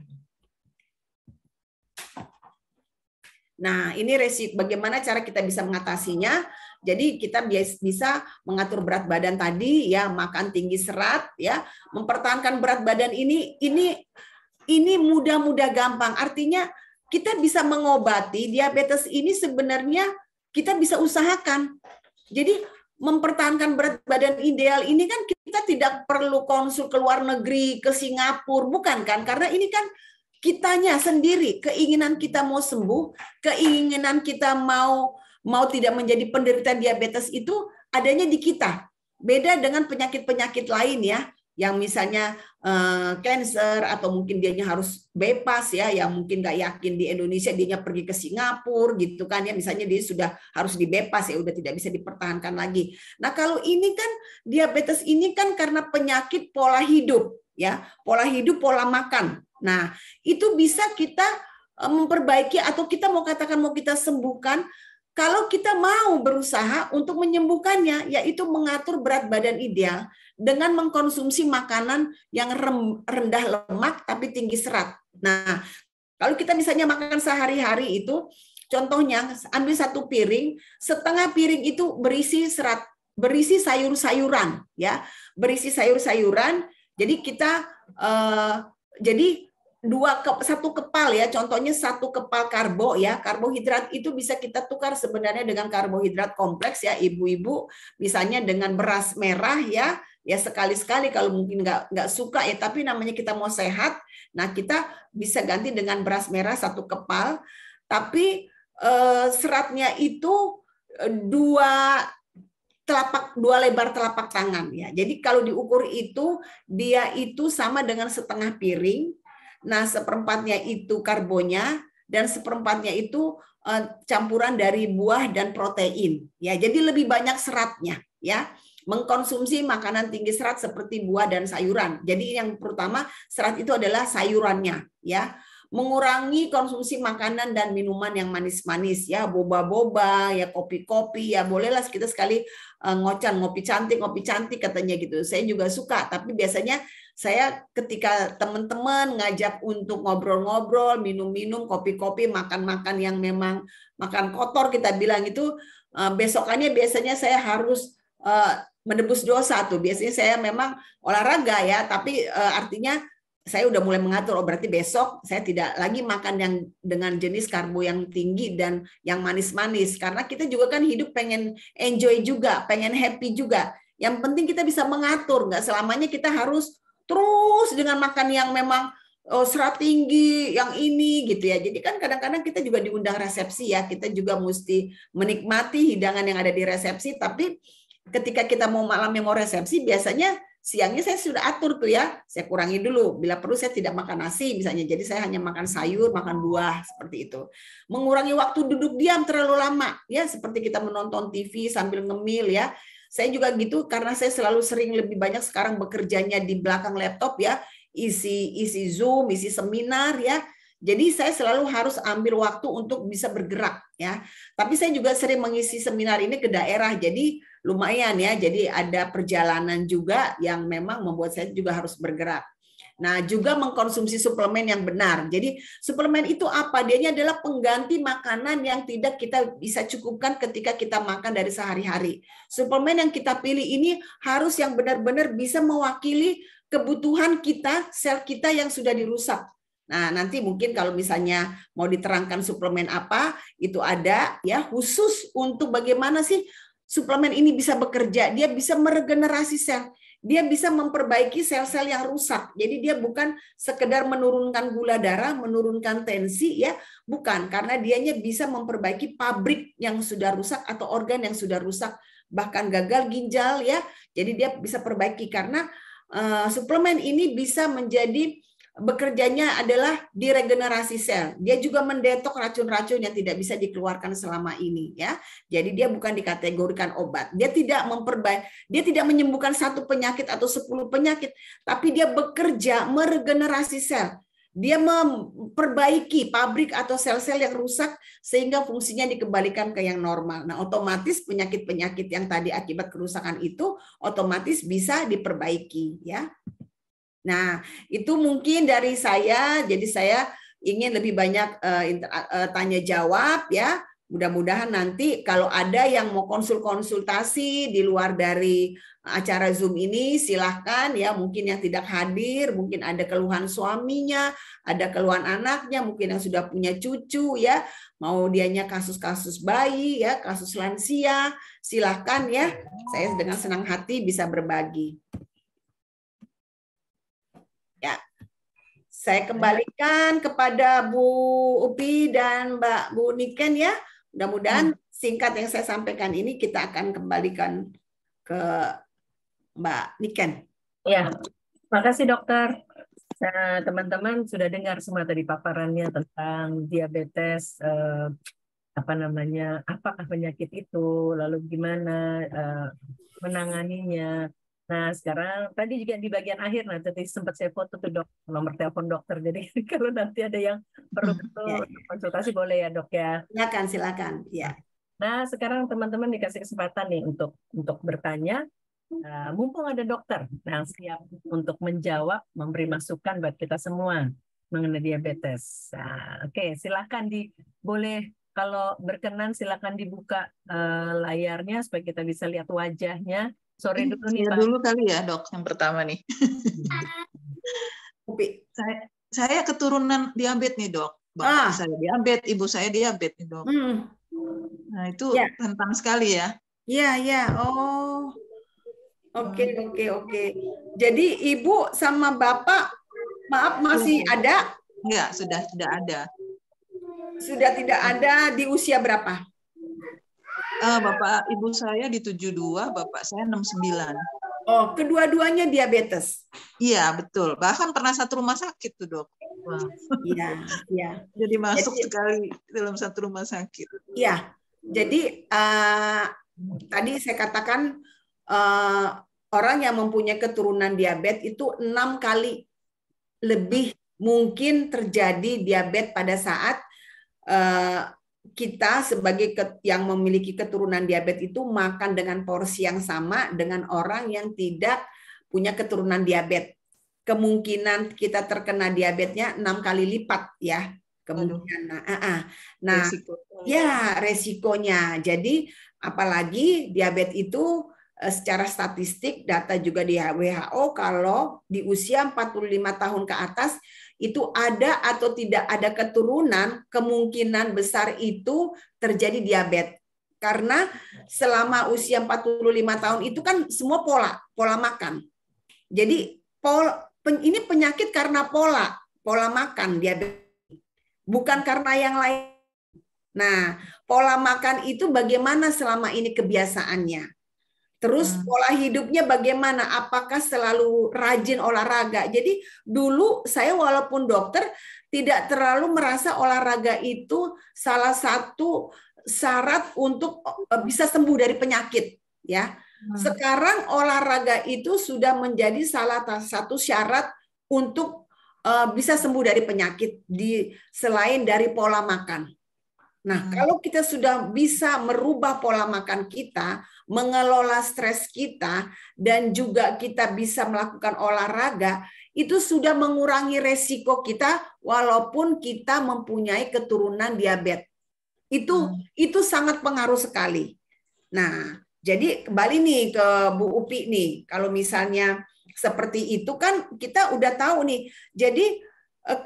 Nah, ini resiko, bagaimana cara kita bisa mengatasinya. Jadi kita bisa mengatur berat badan tadi ya, makan tinggi serat ya, mempertahankan berat badan ini mudah-mudah gampang. Artinya kita bisa mengobati diabetes ini, sebenarnya kita bisa usahakan. Jadi mempertahankan berat badan ideal ini kan kita tidak perlu konsul ke luar negeri, ke Singapura, bukan kan? Karena ini kan kitanya sendiri, keinginan kita mau sembuh, keinginan kita mau tidak menjadi penderita diabetes itu adanya di kita. Beda dengan penyakit-penyakit lain ya, yang misalnya cancer, atau mungkin dianya harus bebas ya, yang mungkin nggak yakin di Indonesia, dianya pergi ke Singapura gitu kan ya, misalnya dia sudah harus dibebas ya, udah tidak bisa dipertahankan lagi. Nah, kalau ini kan diabetes ini kan karena penyakit pola hidup ya, pola hidup, pola makan. Nah, itu bisa kita memperbaiki, atau kita mau katakan mau kita sembuhkan kalau kita mau berusaha untuk menyembuhkannya, yaitu mengatur berat badan ideal dengan mengkonsumsi makanan yang rendah lemak tapi tinggi serat. Nah, kalau kita misalnya makan sehari-hari itu, contohnya ambil satu piring, setengah piring itu berisi serat, berisi sayur-sayuran ya, berisi sayur-sayuran. Jadi kita satu kepal ya, contohnya satu kepal karbo ya, karbohidrat itu bisa kita tukar sebenarnya dengan karbohidrat kompleks ya, ibu-ibu, misalnya dengan beras merah ya sekali-sekali kalau mungkin nggak suka ya, tapi namanya kita mau sehat, nah kita bisa ganti dengan beras merah satu kepal, tapi seratnya itu dua lebar telapak tangan ya. Jadi kalau diukur itu dia itu sama dengan setengah piring. Nah, seperempatnya itu karbonya, dan seperempatnya itu campuran dari buah dan protein. Ya, jadi lebih banyak seratnya. Ya, mengkonsumsi makanan tinggi serat seperti buah dan sayuran. Jadi yang pertama serat itu adalah sayurannya. Ya, mengurangi konsumsi makanan dan minuman yang manis-manis. Ya, boba-boba, ya kopi-kopi. Ya, bolehlah kita sekali ngopi cantik katanya gitu. Saya juga suka, tapi biasanya saya ketika teman-teman ngajak untuk ngobrol-ngobrol, minum-minum, kopi-kopi, makan-makan yang memang makan kotor kita bilang itu, besokannya biasanya saya harus menebus dosa tuh. Biasanya saya memang olahraga ya, tapi artinya saya udah mulai mengatur, oh berarti besok saya tidak lagi makan yang dengan jenis karbo yang tinggi dan yang manis-manis. Karena kita juga kan hidup pengen enjoy juga, pengen happy juga. Yang penting kita bisa mengatur, nggak selamanya kita harus terus dengan makan yang memang serat tinggi, yang ini gitu ya. Jadi kan kadang-kadang kita juga diundang resepsi ya, kita juga mesti menikmati hidangan yang ada di resepsi, tapi ketika kita mau malamnya mau resepsi, biasanya siangnya saya sudah atur tuh ya, saya kurangi dulu. Bila perlu saya tidak makan nasi misalnya, jadi saya hanya makan sayur, makan buah seperti itu. Mengurangi waktu duduk diam terlalu lama ya, seperti kita menonton TV sambil ngemil ya. Saya juga gitu karena saya selalu sering lebih banyak sekarang bekerjanya di belakang laptop ya, isi Zoom, isi seminar ya. Jadi saya selalu harus ambil waktu untuk bisa bergerak ya. Tapi saya juga sering mengisi seminar ini ke daerah, jadi lumayan ya. Jadi ada perjalanan juga yang memang membuat saya juga harus bergerak. Nah, juga mengkonsumsi suplemen yang benar. Jadi suplemen itu apa? Dianya adalah pengganti makanan yang tidak kita bisa cukupkan ketika kita makan dari sehari-hari. Suplemen yang kita pilih ini harus yang benar-benar bisa mewakili kebutuhan kita, sel kita yang sudah dirusak. Nah, nanti mungkin kalau misalnya mau diterangkan suplemen apa, itu ada ya khusus untuk bagaimana sih suplemen ini bisa bekerja. Dia bisa meregenerasi sel. Dia bisa memperbaiki sel-sel yang rusak. Jadi dia bukan sekedar menurunkan gula darah, menurunkan tensi ya, bukan, karena dianya bisa memperbaiki pabrik yang sudah rusak atau organ yang sudah rusak, bahkan gagal ginjal ya. Jadi dia bisa perbaiki karena suplemen ini bisa menjadi bekerjanya adalah diregenerasi sel. Dia juga mendetok racun-racun yang tidak bisa dikeluarkan selama ini ya. Jadi dia bukan dikategorikan obat. Dia tidak dia tidak menyembuhkan satu penyakit atau 10 penyakit, tapi dia bekerja meregenerasi sel. Dia memperbaiki pabrik atau sel-sel yang rusak sehingga fungsinya dikembalikan ke yang normal. Nah, otomatis penyakit-penyakit yang tadi akibat kerusakan itu otomatis bisa diperbaiki ya. Nah, itu mungkin dari saya. Jadi saya ingin lebih banyak tanya jawab ya. Mudah-mudahan nanti kalau ada yang mau konsultasi di luar dari acara Zoom ini, silahkan ya. Mungkin yang tidak hadir, mungkin ada keluhan suaminya, ada keluhan anaknya, mungkin yang sudah punya cucu ya. Mau dianya kasus-kasus bayi ya, kasus lansia, silahkan ya. Saya dengan senang hati bisa berbagi. Ya, saya kembalikan kepada Bu Upi dan Mbak Bu Niken ya. Mudah-mudahan singkat yang saya sampaikan ini kita akan kembalikan ke Mbak Niken. Ya, makasih dokter. Nah, teman-teman sudah dengar semua tadi paparannya tentang diabetes, apakah penyakit itu, lalu gimana menanganinya. Nah, sekarang tadi juga di bagian akhir, nanti sempat saya foto tuh dok, nomor telepon dokter. Jadi kalau nanti ada yang perlu konsultasi boleh ya dok ya. Silakan. Ya. Nah, sekarang teman-teman dikasih kesempatan nih untuk bertanya. Mumpung ada dokter yang siap untuk menjawab, memberi masukan buat kita semua mengenai diabetes. Nah, oke, silakan boleh kalau berkenan silakan dibuka layarnya supaya kita bisa lihat wajahnya. Sore dulu nih Pak. Dulu kali ya dok, yang pertama nih. saya keturunan diabetes nih dok. Bapak saya diabetes, ibu saya diabetes nih dok. Nah itu tentang sekali ya. Iya. Oh, oke. Jadi ibu sama bapak, maaf masih ada? Enggak, sudah tidak ada. Sudah tidak ada di usia berapa? Bapak ibu saya di 72, bapak saya 69. Oh, kedua-duanya diabetes. Iya, betul. Bahkan pernah satu rumah sakit tuh, Dok. Iya. Jadi masuk sekali dalam satu rumah sakit. Iya. Jadi tadi saya katakan orang yang mempunyai keturunan diabetes itu 6 kali lebih mungkin terjadi diabetes pada saat kita sebagai yang memiliki keturunan diabetes itu makan dengan porsi yang sama dengan orang yang tidak punya keturunan diabetes. kemungkinan kita terkena diabetesnya 6 kali lipat ya kemungkinan. Nah, ya resikonya. Jadi apalagi diabetes itu secara statistik data juga di WHO kalau di usia 45 tahun ke atas itu ada atau tidak ada keturunan, kemungkinan besar itu terjadi diabetes. Karena selama usia 45 tahun itu kan semua pola makan. Jadi ini penyakit karena pola makan diabetes, bukan karena yang lain. Nah, pola makan itu bagaimana selama ini kebiasaannya? Terus pola hidupnya bagaimana? Apakah selalu rajin olahraga? Jadi dulu saya walaupun dokter tidak terlalu merasa olahraga itu salah satu syarat untuk bisa sembuh dari penyakit, ya. Sekarang olahraga itu sudah menjadi salah satu syarat untuk bisa sembuh dari penyakit selain dari pola makan. Nah, kalau kita sudah bisa merubah pola makan kita, mengelola stres kita, dan juga kita bisa melakukan olahraga, itu sudah mengurangi resiko kita walaupun kita mempunyai keturunan diabetes. Itu sangat pengaruh sekali. Nah, jadi kembali nih ke Bu Upi nih, kalau misalnya seperti itu kan kita udah tahu nih. Jadi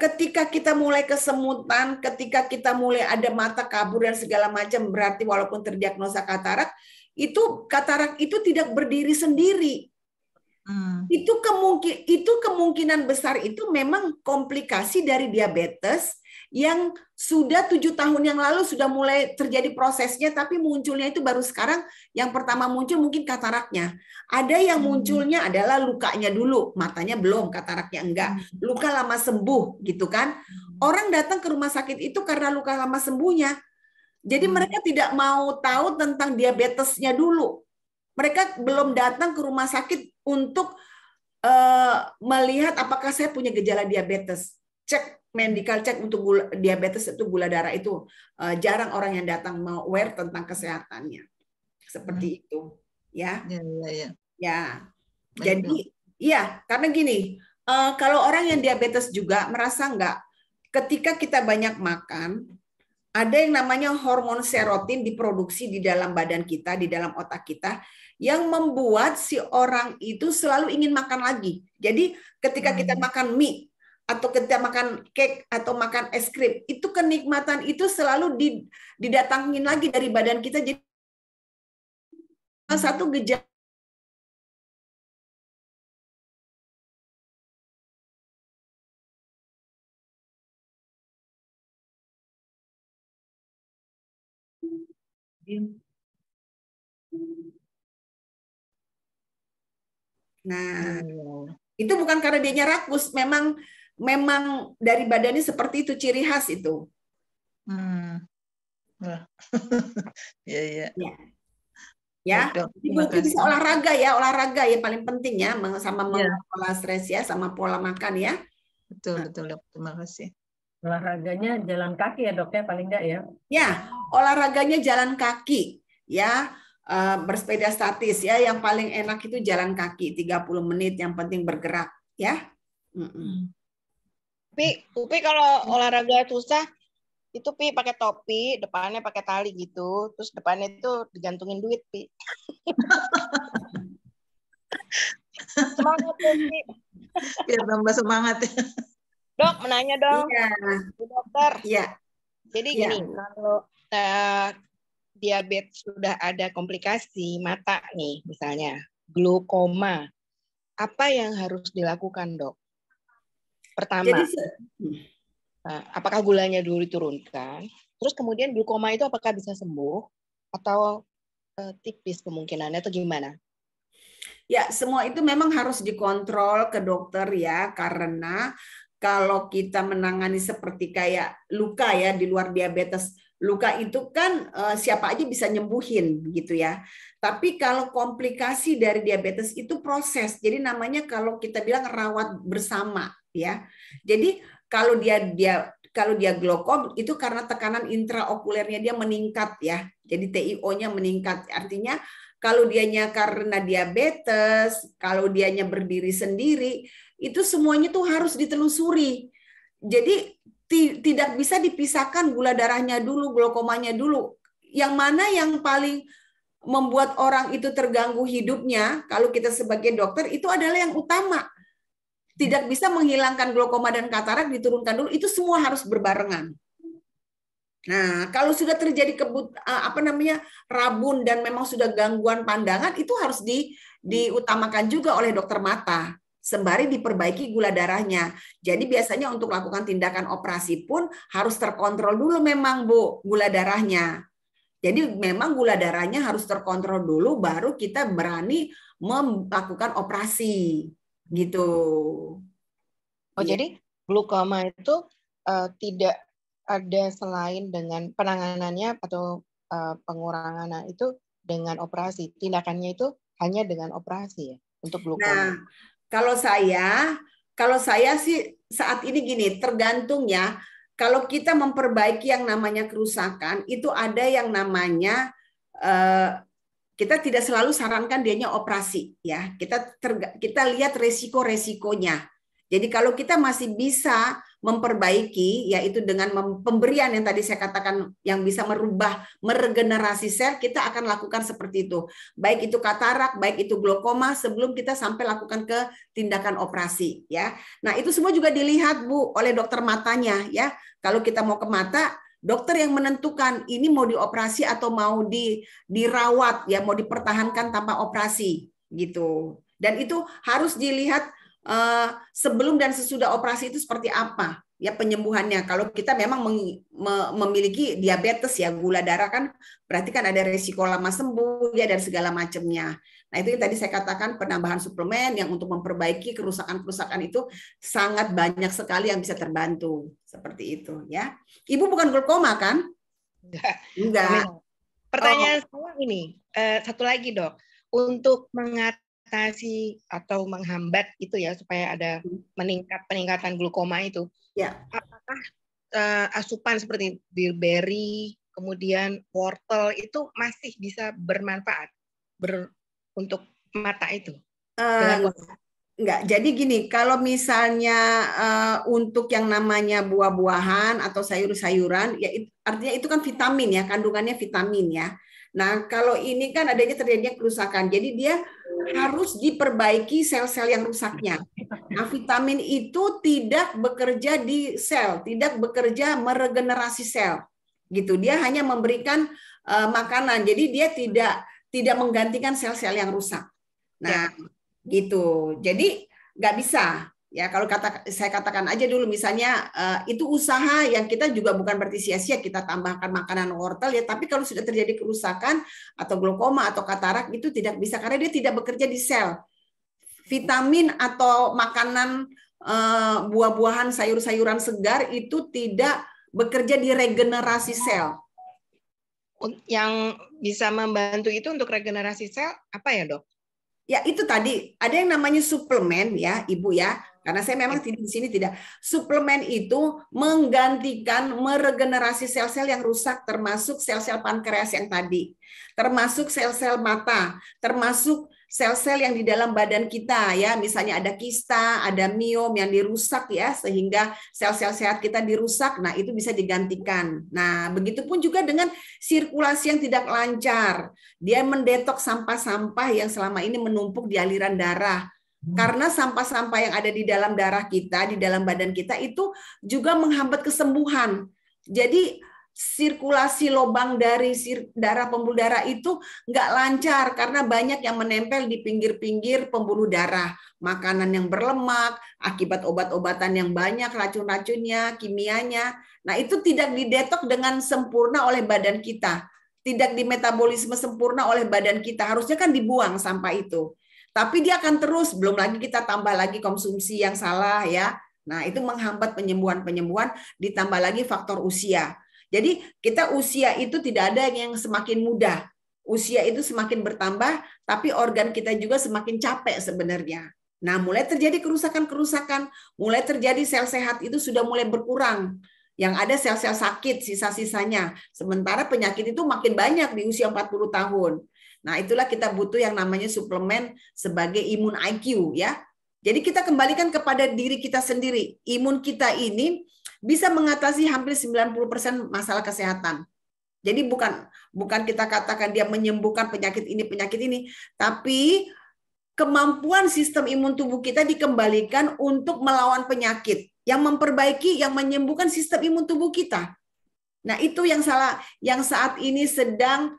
ketika kita mulai kesemutan, ketika kita mulai ada mata kabur dan segala macam, berarti walaupun terdiagnosa katarak itu tidak berdiri sendiri. Itu kemungkinan besar itu memang komplikasi dari diabetes yang sudah 7 tahun yang lalu sudah mulai terjadi prosesnya, tapi munculnya itu baru sekarang. Yang pertama muncul mungkin kataraknya. Ada yang munculnya adalah lukanya dulu, matanya belum, kataraknya enggak. Luka lama sembuh gitu kan. Orang datang ke rumah sakit itu karena luka lama sembuhnya. Jadi mereka tidak mau tahu tentang diabetesnya dulu. Mereka belum datang ke rumah sakit untuk melihat apakah saya punya gejala diabetes. Cek medical check untuk diabetes itu gula darah itu jarang orang yang datang mau aware tentang kesehatannya. Seperti itu, ya. Ya. Jadi, ya, karena gini, kalau orang yang diabetes juga merasa enggak, ketika kita banyak makan, ada yang namanya hormon serotin diproduksi di dalam badan kita, di dalam otak kita, yang membuat si orang itu selalu ingin makan lagi. Jadi ketika kita makan mie, atau kita makan cake, atau makan es krim, itu kenikmatan itu selalu didatangin lagi dari badan kita. Jadi satu gejala itu bukan karena dianya rakus, memang dari badannya seperti itu, ciri khas itu. Ya, mungkin bisa olahraga ya paling penting ya, sama mengelola stres ya, sama pola makan ya. Betul dok, terima kasih. Olahraganya jalan kaki ya dok ya, paling enggak ya? Ya, olahraganya jalan kaki ya, bersepeda statis ya, yang paling enak itu jalan kaki 30 menit, yang penting bergerak ya. Upi kalau olahraga susah itu pakai topi, depannya pakai tali gitu, terus depannya itu digantungin duit Semangat Pi. Biar tambah semangat ya. Dok, menanya dong. Iya. Bu dokter. Iya. Jadi gini, kalau diabetes sudah ada komplikasi mata nih, misalnya glaukoma, apa yang harus dilakukan dok? Pertama, apakah gulanya dulu diturunkan? Terus kemudian glaukoma itu apakah bisa sembuh atau tipis kemungkinannya atau gimana? Ya, semua itu memang harus dikontrol ke dokter ya, karena kalau kita menangani seperti kayak luka ya di luar diabetes, luka itu kan siapa aja bisa nyembuhin gitu ya. Tapi kalau komplikasi dari diabetes itu proses. Jadi namanya kalau kita bilang rawat bersama ya. Jadi kalau dia glaukom itu karena tekanan intraokulernya dia meningkat ya. Jadi TIO-nya meningkat. Artinya kalau dianya karena diabetes, kalau dianya berdiri sendiri, itu semuanya tuh harus ditelusuri. Jadi tidak bisa dipisahkan gula darahnya dulu, glaukomanya dulu. Yang mana yang paling membuat orang itu terganggu hidupnya, kalau kita sebagai dokter, itu adalah yang utama. Tidak bisa menghilangkan glaukoma dan katarak, diturunkan dulu, itu semua harus berbarengan. Nah, kalau sudah terjadi rabun dan memang sudah gangguan pandangan, itu harus diutamakan juga oleh dokter mata, sembari diperbaiki gula darahnya. Jadi biasanya untuk melakukan tindakan operasi pun harus terkontrol dulu memang, Bu, gula darahnya. Jadi memang gula darahnya harus terkontrol dulu, baru kita berani melakukan operasi, gitu. Oh, jadi glaukoma itu tidak ada selain dengan penanganannya atau pengurangannya itu dengan operasi. Tindakannya itu hanya dengan operasi ya untuk glaukoma. Nah, kalau saya sih saat ini gini, tergantung ya. Kalau kita memperbaiki yang namanya kerusakan, itu ada yang namanya kita tidak selalu sarankan dianya operasi ya. Kita lihat resiko-resikonya. Jadi kalau kita masih bisa memperbaiki, yaitu dengan pemberian yang tadi saya katakan yang bisa meregenerasi sel, kita akan lakukan seperti itu. Baik itu katarak, baik itu glaukoma, sebelum kita sampai lakukan ke tindakan operasi. Ya. Nah itu semua juga dilihat, Bu, oleh dokter matanya. Ya. Kalau kita mau ke mata, dokter yang menentukan ini mau dioperasi atau mau dirawat, ya mau dipertahankan tanpa operasi, gitu. Dan itu harus dilihat sebelum dan sesudah operasi itu seperti apa ya penyembuhannya. Kalau kita memang memiliki diabetes ya, gula darah kan berarti kan ada risiko lama sembuh ya dan segala macamnya. Nah itu yang tadi saya katakan, penambahan suplemen yang untuk memperbaiki kerusakan-kerusakan itu sangat banyak sekali yang bisa terbantu seperti itu ya. Ibu bukan glaukoma kan? Enggak. Pertanyaan saya ini satu lagi, Dok, untuk mengatasi atau menghambat itu ya supaya ada peningkatan glaukoma itu. Ya. Apakah asupan seperti bilberry, kemudian wortel itu masih bisa bermanfaat untuk mata itu? Enggak. Jadi gini, kalau misalnya untuk yang namanya buah-buahan atau sayur-sayuran, ya artinya itu kan vitamin ya, kandungannya vitamin ya. Nah, kalau ini kan terjadinya kerusakan. Jadi dia harus diperbaiki sel-sel yang rusaknya. Nah, vitamin itu tidak bekerja di sel, tidak bekerja meregenerasi sel. Gitu. Dia hanya memberikan makanan. Jadi dia tidak menggantikan sel-sel yang rusak. Nah, gitu. Jadi nggak bisa. Ya, kalau saya katakan aja dulu misalnya itu usaha yang kita juga bukan berarti sia-sia kita tambahkan makanan wortel ya, tapi kalau sudah terjadi kerusakan atau glaukoma atau katarak itu tidak bisa karena dia tidak bekerja di sel. Vitamin atau makanan buah-buahan, sayur-sayuran segar itu tidak bekerja di regenerasi sel. Yang bisa membantu itu untuk regenerasi sel apa ya, Dok? Ya itu tadi ada yang namanya suplemen ya Ibu ya, karena saya memang di sini tidak. Suplemen itu menggantikan meregenerasi sel-sel yang rusak, termasuk sel-sel pankreas yang tadi, termasuk sel-sel mata, termasuk sel-sel yang di dalam badan kita ya, misalnya ada kista, ada miom yang dirusak ya, sehingga sel-sel sehat kita dirusak. Nah itu bisa digantikan. Nah begitupun juga dengan sirkulasi yang tidak lancar, dia mendetoks sampah-sampah yang selama ini menumpuk di aliran darah. Karena sampah-sampah yang ada di dalam darah kita, di dalam badan kita itu juga menghambat kesembuhan. Jadi sirkulasi lubang dari darah pembuluh darah itu nggak lancar karena banyak yang menempel di pinggir-pinggir pembuluh darah. Makanan yang berlemak, akibat obat-obatan yang banyak, racun-racunnya, kimianya. Nah itu tidak didetok dengan sempurna oleh badan kita. Tidak dimetabolisme sempurna oleh badan kita. Harusnya kan dibuang sampah itu. Tapi dia akan terus, belum lagi kita tambah lagi konsumsi yang salah ya. Nah itu menghambat penyembuhan-penyembuhan, ditambah lagi faktor usia. Jadi kita usia itu tidak ada yang semakin muda. Usia itu semakin bertambah, tapi organ kita juga semakin capek sebenarnya. Nah, mulai terjadi kerusakan-kerusakan, mulai terjadi sel sehat itu sudah mulai berkurang. Yang ada sel-sel sakit sisa-sisanya. Sementara penyakit itu makin banyak di usia 40 tahun. Nah, itulah kita butuh yang namanya suplemen sebagai imun IQ ya. Jadi kita kembalikan kepada diri kita sendiri. Imun kita ini bisa mengatasi hampir 90% masalah kesehatan. Jadi bukan kita katakan dia menyembuhkan penyakit ini, tapi kemampuan sistem imun tubuh kita dikembalikan untuk melawan penyakit, yang memperbaiki, yang menyembuhkan sistem imun tubuh kita. Nah, itu yang saat ini sedang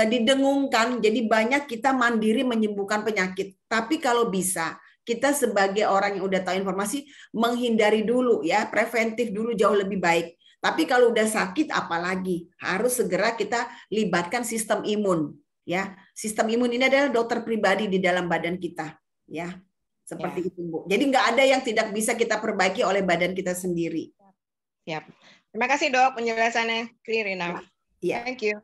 didengungkan. Jadi banyak kita mandiri menyembuhkan penyakit. Tapi kalau bisa, kita sebagai orang yang udah tahu informasi, menghindari dulu ya, preventif dulu jauh lebih baik. Tapi kalau udah sakit apalagi, harus segera kita libatkan sistem imun ya. Sistem imun ini adalah dokter pribadi di dalam badan kita ya. Seperti itu, Bu. Jadi nggak ada yang tidak bisa kita perbaiki oleh badan kita sendiri. Siap. Terima kasih, Dok, penjelasannya clear enough. Ya. Thank you.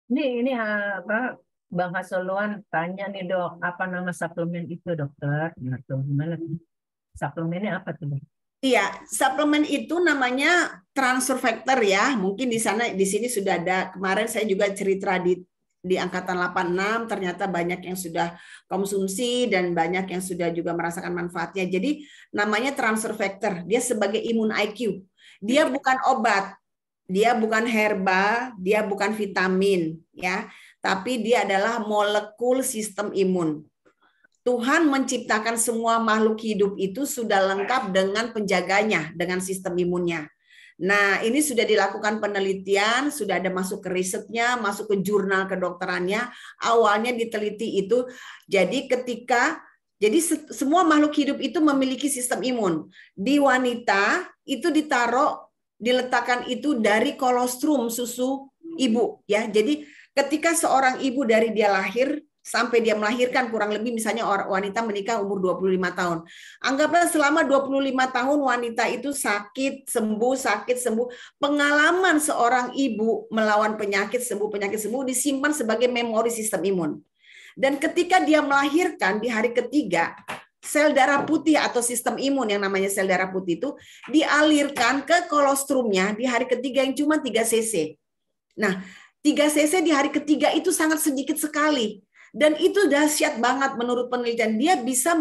Ini apa Bang Hasoluan tanya nih, Dok, apa nama suplemen itu, Dokter? Atau gimana? Suplemennya apa tuh, Dok? Iya, suplemen itu namanya transfer factor ya. Mungkin di sini sudah ada. Kemarin saya juga cerita di angkatan 86 ternyata banyak yang sudah konsumsi dan banyak yang sudah juga merasakan manfaatnya. Jadi namanya transfer factor. Dia sebagai imun IQ. Dia bukan obat. Dia bukan herba, dia bukan vitamin ya. Tapi dia adalah molekul sistem imun. Tuhan menciptakan semua makhluk hidup itu sudah lengkap dengan penjaganya, dengan sistem imunnya. Nah, ini sudah dilakukan penelitian, sudah ada masuk ke risetnya, masuk ke jurnal kedokterannya. Awalnya diteliti itu, jadi semua makhluk hidup itu memiliki sistem imun. Di wanita itu diletakkan itu dari kolostrum susu ibu, ya. Jadi ketika seorang ibu dari dia lahir sampai dia melahirkan, kurang lebih misalnya wanita menikah umur 25 tahun. Anggaplah selama 25 tahun wanita itu sakit sembuh. Pengalaman seorang ibu melawan penyakit sembuh disimpan sebagai memori sistem imun. Dan ketika dia melahirkan di hari ketiga, sel darah putih atau sistem imun yang namanya sel darah putih itu dialirkan ke kolostrumnya di hari ketiga yang cuma 3 cc. Nah, 3 cc di hari ketiga itu sangat sedikit sekali. Dan itu dahsyat banget menurut penelitian. Dia bisa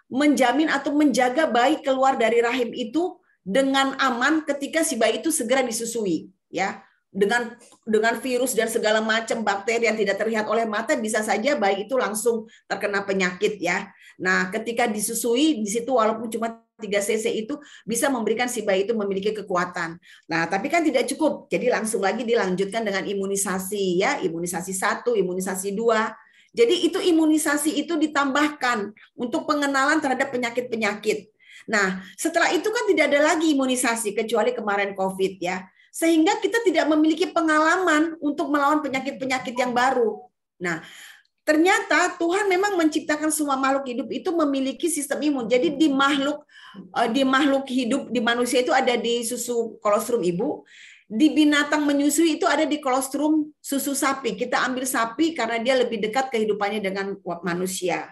menjamin atau menjaga bayi keluar dari rahim itu dengan aman ketika si bayi itu segera disusui, ya. Dengan virus dan segala macam bakteri yang tidak terlihat oleh mata, bisa saja bayi itu langsung terkena penyakit ya. Nah, ketika disusui di situ walaupun cuma 3 cc itu bisa memberikan si bayi itu memiliki kekuatan. Nah, tapi kan tidak cukup. Jadi langsung lagi dilanjutkan dengan imunisasi ya, imunisasi 1, imunisasi 2. Jadi itu imunisasi itu ditambahkan untuk pengenalan terhadap penyakit-penyakit. Nah, setelah itu kan tidak ada lagi imunisasi kecuali kemarin COVID ya. Sehingga kita tidak memiliki pengalaman untuk melawan penyakit-penyakit yang baru. Nah, ternyata Tuhan memang menciptakan semua makhluk hidup itu memiliki sistem imun. Jadi di makhluk hidup di manusia itu ada di susu kolostrum ibu. Di binatang menyusui itu ada di kolostrum susu sapi. Kita ambil sapi karena dia lebih dekat kehidupannya dengan manusia.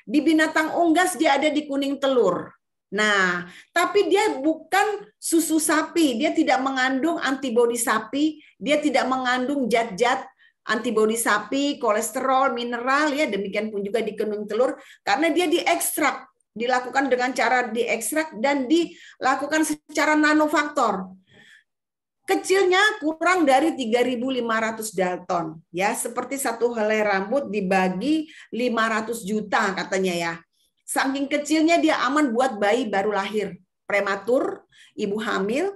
Di binatang unggas dia ada di kuning telur. Nah, tapi dia bukan susu sapi. Dia tidak mengandung antibodi sapi. Dia tidak mengandung zat-zat antibodi sapi, kolesterol, mineral, ya demikian pun juga di kuning telur. Karena dia diekstrak. Dilakukan dengan cara diekstrak dan dilakukan secara nanofaktor. Kecilnya kurang dari 3.500 Dalton, ya seperti satu helai rambut dibagi 500 juta katanya ya. Saking kecilnya dia aman buat bayi baru lahir, prematur, ibu hamil,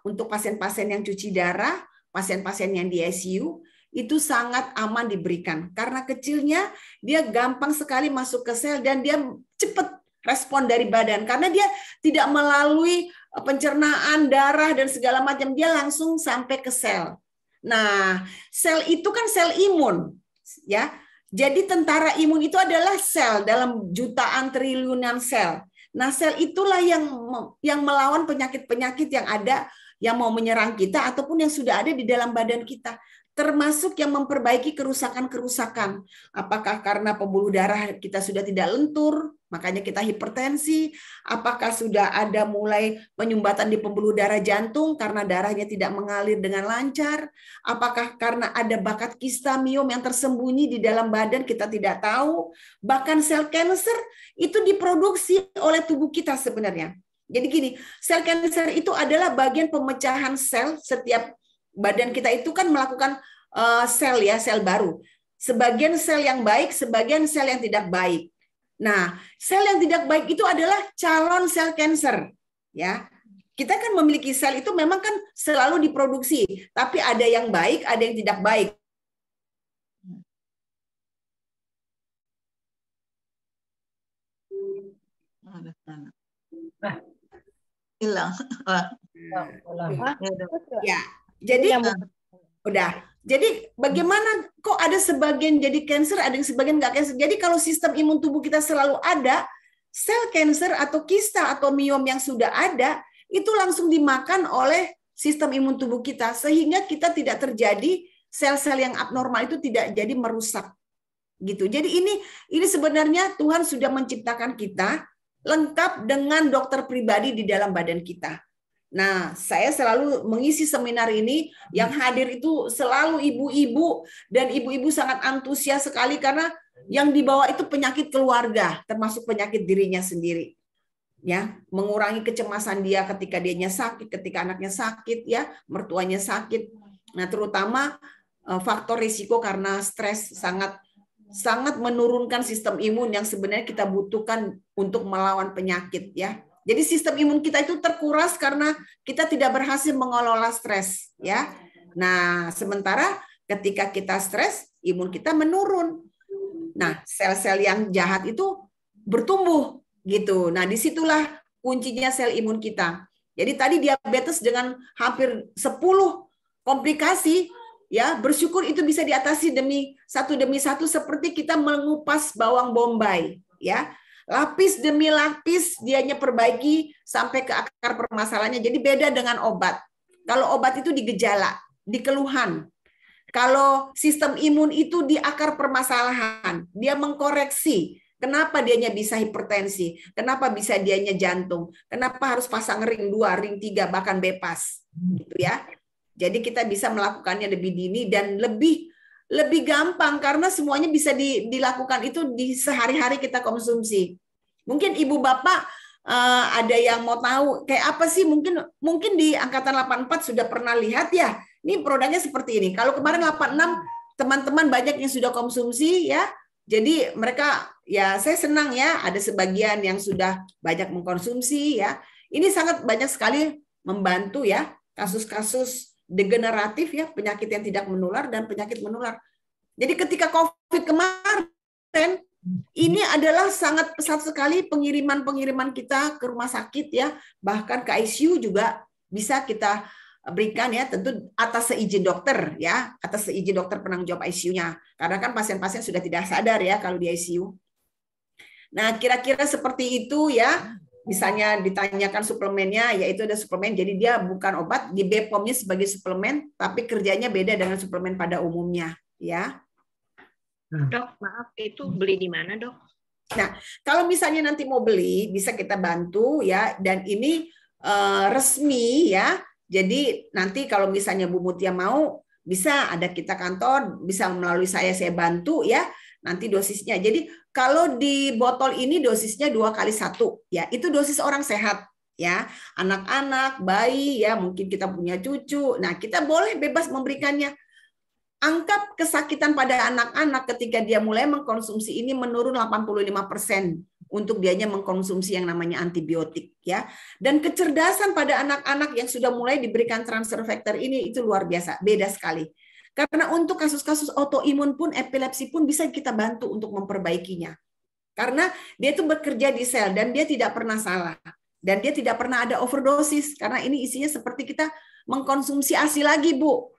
untuk pasien-pasien yang cuci darah, pasien-pasien yang di ICU itu sangat aman diberikan karena kecilnya dia gampang sekali masuk ke sel dan dia cepat respon dari badan karena dia tidak melalui pencernaan darah dan segala macam, dia langsung sampai ke sel. Nah, sel itu kan sel imun, ya. Jadi tentara imun itu adalah sel dalam jutaan triliunan sel. Nah, sel itulah yang melawan penyakit-penyakit yang ada yang mau menyerang kita ataupun yang sudah ada di dalam badan kita, termasuk yang memperbaiki kerusakan-kerusakan. Apakah karena pembuluh darah kita sudah tidak lentur, makanya kita hipertensi? Apakah sudah ada mulai penyumbatan di pembuluh darah jantung karena darahnya tidak mengalir dengan lancar? Apakah karena ada bakat kista miom yang tersembunyi di dalam badan kita tidak tahu? Bahkan sel kanker itu diproduksi oleh tubuh kita sebenarnya. Jadi gini, sel kanker itu adalah bagian pemecahan sel. Setiap badan kita itu kan melakukan sel ya, sel baru. Sebagian sel yang baik, sebagian sel yang tidak baik. Nah, sel yang tidak baik itu adalah calon sel kanker, ya. Kita kan memiliki sel itu memang kan selalu diproduksi, tapi ada yang baik, ada yang tidak baik. Hilang. Ya, jadi udah. Jadi bagaimana kok ada sebagian jadi kanker, ada yang sebagian nggak kanker. Jadi kalau sistem imun tubuh kita selalu ada, sel kanker atau kista atau miom yang sudah ada, itu langsung dimakan oleh sistem imun tubuh kita. Sehingga kita tidak terjadi sel-sel yang abnormal itu tidak jadi merusak. Gitu. Jadi ini sebenarnya Tuhan sudah menciptakan kita lengkap dengan dokter pribadi di dalam badan kita. Nah, saya selalu mengisi seminar ini, yang hadir itu selalu ibu-ibu, dan ibu-ibu sangat antusias sekali karena yang dibawa itu penyakit keluarga, termasuk penyakit dirinya sendiri. Ya, mengurangi kecemasan dia ketika dianya sakit, ketika anaknya sakit, ya, mertuanya sakit. Nah, terutama faktor risiko karena stres sangat menurunkan sistem imun yang sebenarnya kita butuhkan untuk melawan penyakit, ya. Jadi sistem imun kita itu terkuras karena kita tidak berhasil mengelola stres, ya. Nah, sementara ketika kita stres, imun kita menurun. Nah, sel-sel yang jahat itu bertumbuh gitu. Nah, disitulah kuncinya sel imun kita. Jadi tadi diabetes dengan hampir 10 komplikasi, ya, bersyukur itu bisa diatasi demi satu seperti kita mengupas bawang bombay, ya. Lapis demi lapis dianya perbaiki sampai ke akar permasalahannya. Jadi beda dengan obat. Kalau obat itu di gejala, di keluhan. Kalau sistem imun itu di akar permasalahan, dia mengkoreksi. Kenapa dianya bisa hipertensi? Kenapa bisa dianya jantung? Kenapa harus pasang ring 2, ring 3, bahkan bypass? Gitu ya. Jadi kita bisa melakukannya lebih dini dan lebih gampang karena semuanya bisa dilakukan itu di sehari-hari kita konsumsi. Mungkin ibu bapak ada yang mau tahu kayak apa sih, mungkin di angkatan 84 sudah pernah lihat ya. Ini produknya seperti ini. Kalau kemarin 86 teman-teman banyak yang sudah konsumsi ya. Jadi mereka ya saya senang ya ada sebagian yang sudah banyak mengkonsumsi ya. Ini sangat banyak sekali membantu ya kasus-kasus degeneratif ya, penyakit yang tidak menular dan penyakit menular. Jadi ketika COVID kemarin, ini adalah sangat pesat sekali pengiriman kita ke rumah sakit ya, bahkan ke ICU juga bisa kita berikan ya, tentu atas seizin dokter ya, atas seizin dokter penanggung jawab ICU-nya. Karena kan pasien-pasien sudah tidak sadar ya kalau di ICU. Nah, kira-kira seperti itu ya. Misalnya ditanyakan suplemennya, yaitu ada suplemen, jadi dia bukan obat, di BPOM-nya sebagai suplemen, tapi kerjanya beda dengan suplemen pada umumnya, ya. Dok, maaf, itu beli di mana, Dok? Nah, kalau misalnya nanti mau beli, bisa kita bantu, ya, dan ini resmi, ya. Jadi nanti kalau misalnya Bu Mutia mau, bisa ada kita kantor, bisa melalui saya bantu, ya. Nanti dosisnya. Jadi kalau di botol ini dosisnya 2x1 ya. Itu dosis orang sehat ya. Anak-anak, bayi ya, mungkin kita punya cucu. Nah, kita boleh bebas memberikannya. Angka kesakitan pada anak-anak ketika dia mulai mengkonsumsi ini menurun 85% untuk dianya mengkonsumsi yang namanya antibiotik ya. Dan kecerdasan pada anak-anak yang sudah mulai diberikan transfer factor ini itu luar biasa, beda sekali. Karena untuk kasus-kasus autoimun pun, epilepsi pun bisa kita bantu untuk memperbaikinya. Karena dia itu bekerja di sel dan dia tidak pernah salah. Dan dia tidak pernah ada overdosis. Karena ini isinya seperti kita mengkonsumsi ASI lagi, Bu.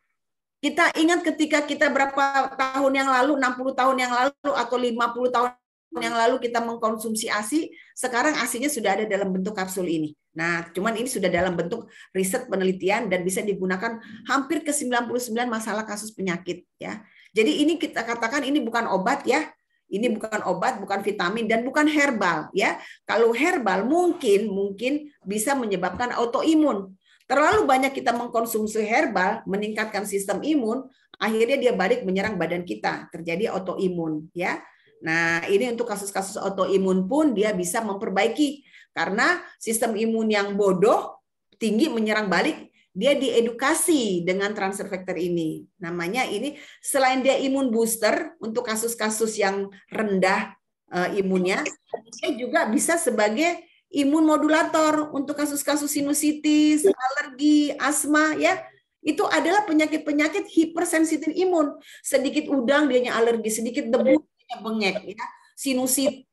Kita ingat ketika kita berapa tahun yang lalu, 60 tahun yang lalu, atau 50 tahun yang lalu kita mengkonsumsi ASI, sekarang ASInya sudah ada dalam bentuk kapsul ini. Nah, cuman ini sudah dalam bentuk riset penelitian dan bisa digunakan hampir ke 99 masalah kasus penyakit ya. Jadi ini kita katakan ini bukan obat ya. Ini bukan obat, bukan vitamin dan bukan herbal ya. Kalau herbal mungkin bisa menyebabkan autoimun. Terlalu banyak kita mengkonsumsi herbal meningkatkan sistem imun, akhirnya dia balik menyerang badan kita, terjadi autoimun ya. Nah, ini untuk kasus-kasus autoimun pun dia bisa memperbaiki karena sistem imun yang bodoh tinggi menyerang balik, dia diedukasi dengan transfer factor ini. Namanya ini selain dia imun booster untuk kasus-kasus yang rendah imunnya, dia juga bisa sebagai imun modulator untuk kasus-kasus sinusitis, alergi, asma ya. Itu adalah penyakit-penyakit hipersensitif imun. Sedikit udang dianya alergi, sedikit debu bengek ya, sinusitis.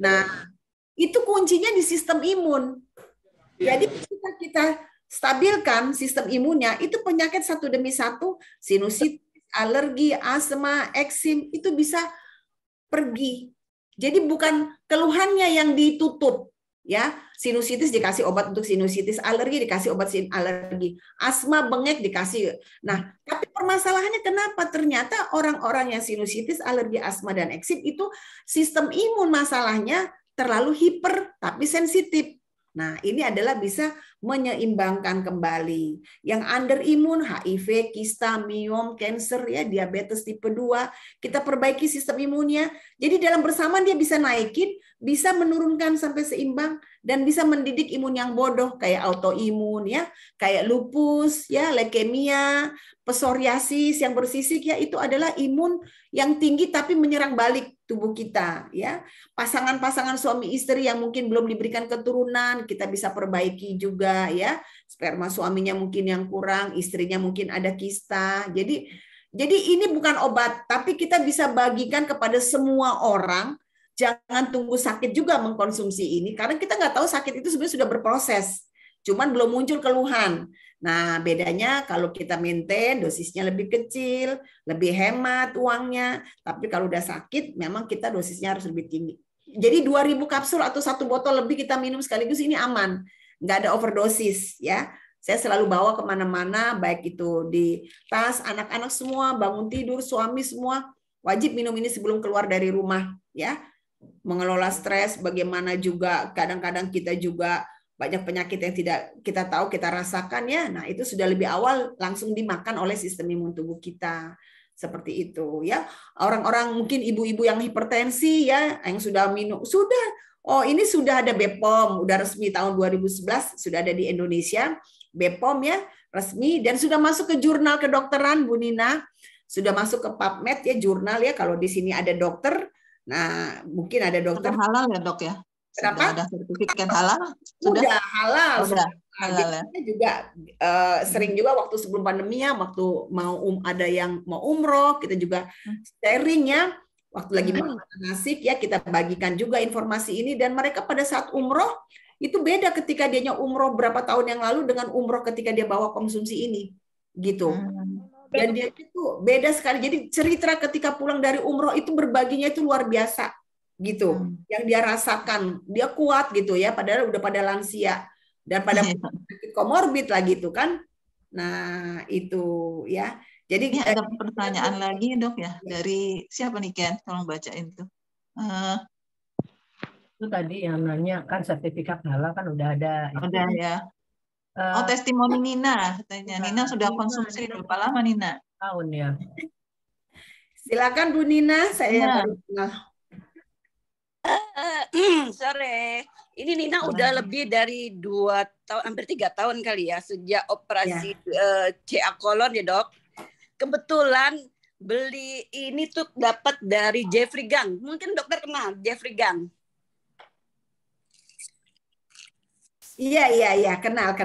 Nah, itu kuncinya di sistem imun. Jadi kita stabilkan sistem imunnya, itu penyakit satu demi satu, sinusitis, alergi, asma, eksim itu bisa pergi. Jadi bukan keluhannya yang ditutup ya. Sinusitis dikasih obat untuk sinusitis, alergi dikasih obat alergi, asma bengek dikasih. Nah, tapi permasalahannya kenapa ternyata orang-orang yang sinusitis, alergi, asma dan eksim itu sistem imun masalahnya terlalu hiper tapi sensitif. Nah, ini adalah bisa menyeimbangkan kembali. Yang under imun, HIV, kista, miom, cancer, ya, diabetes tipe 2, kita perbaiki sistem imunnya. Jadi dalam bersamaan dia bisa naikin, bisa menurunkan sampai seimbang, dan bisa mendidik imun yang bodoh, kayak autoimun, ya, kayak lupus, ya, leukemia, psoriasis yang bersisik, ya, itu adalah imun yang tinggi tapi menyerang balik tubuh kita, ya. Pasangan-pasangan suami istri yang mungkin belum diberikan keturunan, kita bisa perbaiki juga, ya. Sperma suaminya mungkin yang kurang, istrinya mungkin ada kista. Jadi ini bukan obat, tapi kita bisa bagikan kepada semua orang. Jangan tunggu sakit juga mengkonsumsi ini, karena kita nggak tahu sakit itu sebenarnya sudah berproses, cuman belum muncul keluhan. Nah, bedanya kalau kita maintain dosisnya lebih kecil, lebih hemat uangnya. Tapi kalau udah sakit, memang kita dosisnya harus lebih tinggi. Jadi 2000 kapsul atau 1 botol lebih kita minum sekaligus ini aman. Nggak ada overdosis, ya. Saya selalu bawa kemana-mana, baik itu di tas, anak-anak semua, bangun tidur, suami semua, wajib minum ini sebelum keluar dari rumah, ya. Mengelola stres, bagaimana juga kadang-kadang kita juga banyak penyakit yang tidak kita tahu, kita rasakan, ya. Nah, itu sudah lebih awal langsung dimakan oleh sistem imun tubuh kita. Seperti itu, ya. Orang-orang mungkin ibu-ibu yang hipertensi, ya, yang sudah minum, oh ini sudah ada BPOM, udah resmi tahun 2011 sudah ada di Indonesia, BPOM, ya, resmi, dan sudah masuk ke jurnal kedokteran, Bu Nina, sudah masuk ke PubMed, ya, jurnal, ya, kalau di sini ada dokter. Nah, mungkin ada dokter halal ya, Dok, ya. Kenapa? Sudah ada sertifikat halal? Sudah halal. Sudah halal, ya. Kita juga sering juga waktu sebelum pandemi, ya, waktu mau ada yang mau umroh, kita juga sharing, ya, waktu lagi makan nasi, ya, kita bagikan juga informasi ini, dan mereka pada saat umroh itu beda ketika dia umroh berapa tahun yang lalu dengan umroh ketika dia bawa konsumsi ini, gitu. Dan dia itu beda sekali. Jadi cerita ketika pulang dari umroh itu berbaginya itu luar biasa, gitu. Yang dia rasakan, dia kuat gitu, ya, padahal udah pada lansia dan pada penyakit komorbid lagi itu kan. Nah, itu, ya. Jadi ini ada pertanyaan lagi, Dok, ya, dari siapa nih, Ken? Tolong bacain tuh. Itu tadi yang nanya kan sertifikat halal kan udah ada. Udah, ya. Oh, testimoni Nina katanya. Nina sudah konsumsi berapa lama, Nina? Tahun, ya. Silakan Bu Nina, saya baru kenal. Sore. Ini Nina udah lebih dari 2 tahun, hampir 3 tahun kali ya, sejak operasi CA kolon, ya, Dok. Kebetulan beli ini tuh dapat dari Jeffrey Gang. Mungkin dokter kenal Jeffrey Gang. Iya, kenal.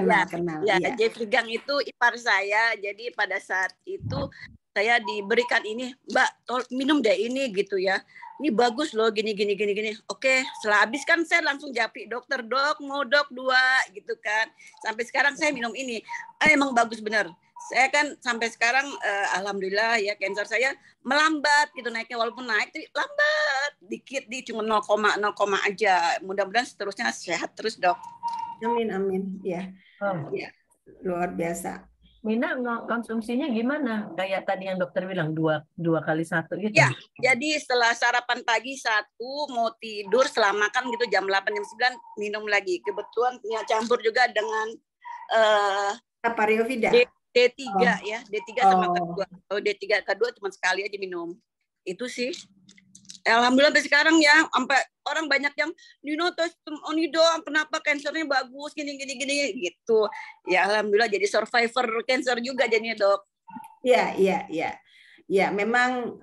Ya, Jeffrey Gang itu ipar saya. Jadi pada saat itu saya diberikan ini, Mbak, minum deh ini gitu, ya. Ini bagus loh, gini. Oke, setelah habis kan saya langsung japri dokter, Dok, mau Dok 2 gitu kan. Sampai sekarang saya minum ini. Emang bagus bener. Saya kan sampai sekarang alhamdulillah ya cancer saya melambat gitu naiknya, walaupun naik tapi lambat dikit di cuma 0, aja. Mudah-mudahan seterusnya sehat terus, Dok. Amin amin ya. Ya, luar biasa. Mina konsumsinya gimana? Kayak tadi yang dokter bilang 2 kali 1 gitu. Ya, jadi setelah sarapan pagi 1, mau tidur setelah makan gitu jam 8 jam 9 minum lagi. Kebetulan punya campur juga dengan Apariovida. D3 ya, D3 sama K2. Oh, D3 K2 cuma sekali aja minum. Itu sih. Alhamdulillah sampai sekarang ya, sampai orang banyak yang Nino testum Onido, kenapa kansernya bagus gini gitu. Ya alhamdulillah jadi survivor cancer juga jadinya, Dok. Iya. Ya, memang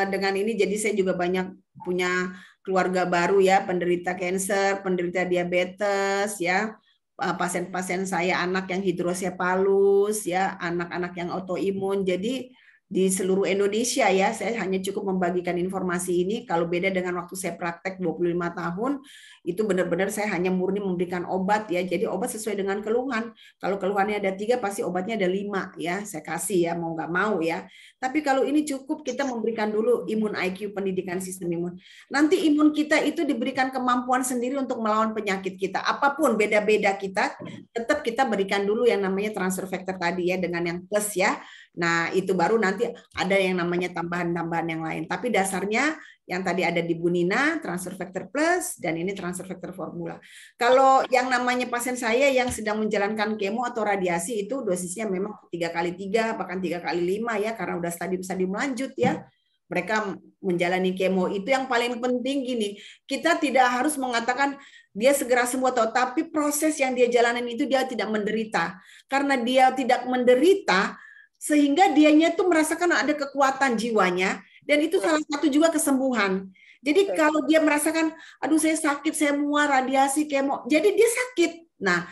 dengan ini jadi saya juga banyak punya keluarga baru ya, penderita kanker, penderita diabetes ya. Pasien-pasien saya anak yang hidrosepalus ya, anak-anak yang autoimun. Jadi di seluruh Indonesia ya, saya hanya cukup membagikan informasi ini. Kalau beda dengan waktu saya praktek 25 tahun, itu benar-benar saya hanya murni memberikan obat ya. Jadi obat sesuai dengan keluhan. Kalau keluhannya ada 3, pasti obatnya ada 5 ya. Saya kasih ya, mau nggak mau ya. Tapi kalau ini cukup kita memberikan dulu imun IQ, pendidikan sistem imun. Nanti imun kita itu diberikan kemampuan sendiri untuk melawan penyakit kita. Apapun beda-beda kita, tetap kita berikan dulu yang namanya transfer factor tadi ya, dengan yang plus ya. Nah, itu baru nanti ada yang namanya tambahan-tambahan yang lain. Tapi dasarnya yang tadi ada di Bu Nina, transfer factor plus, dan ini transfer factor formula. Kalau yang namanya pasien saya yang sedang menjalankan kemo atau radiasi, itu dosisnya memang 3x3, bahkan 3x5 ya, karena udah stadium lanjut ya. Mereka menjalani kemo. Itu yang paling penting gini, kita tidak harus mengatakan dia segera sembuh, tapi proses yang dia jalanin itu dia tidak menderita. Karena dia tidak menderita, sehingga dianya tuh merasakan ada kekuatan jiwanya, dan itu salah satu juga kesembuhan. Jadi kalau dia merasakan, aduh saya sakit, saya mual, radiasi, kemo, jadi dia sakit. Nah,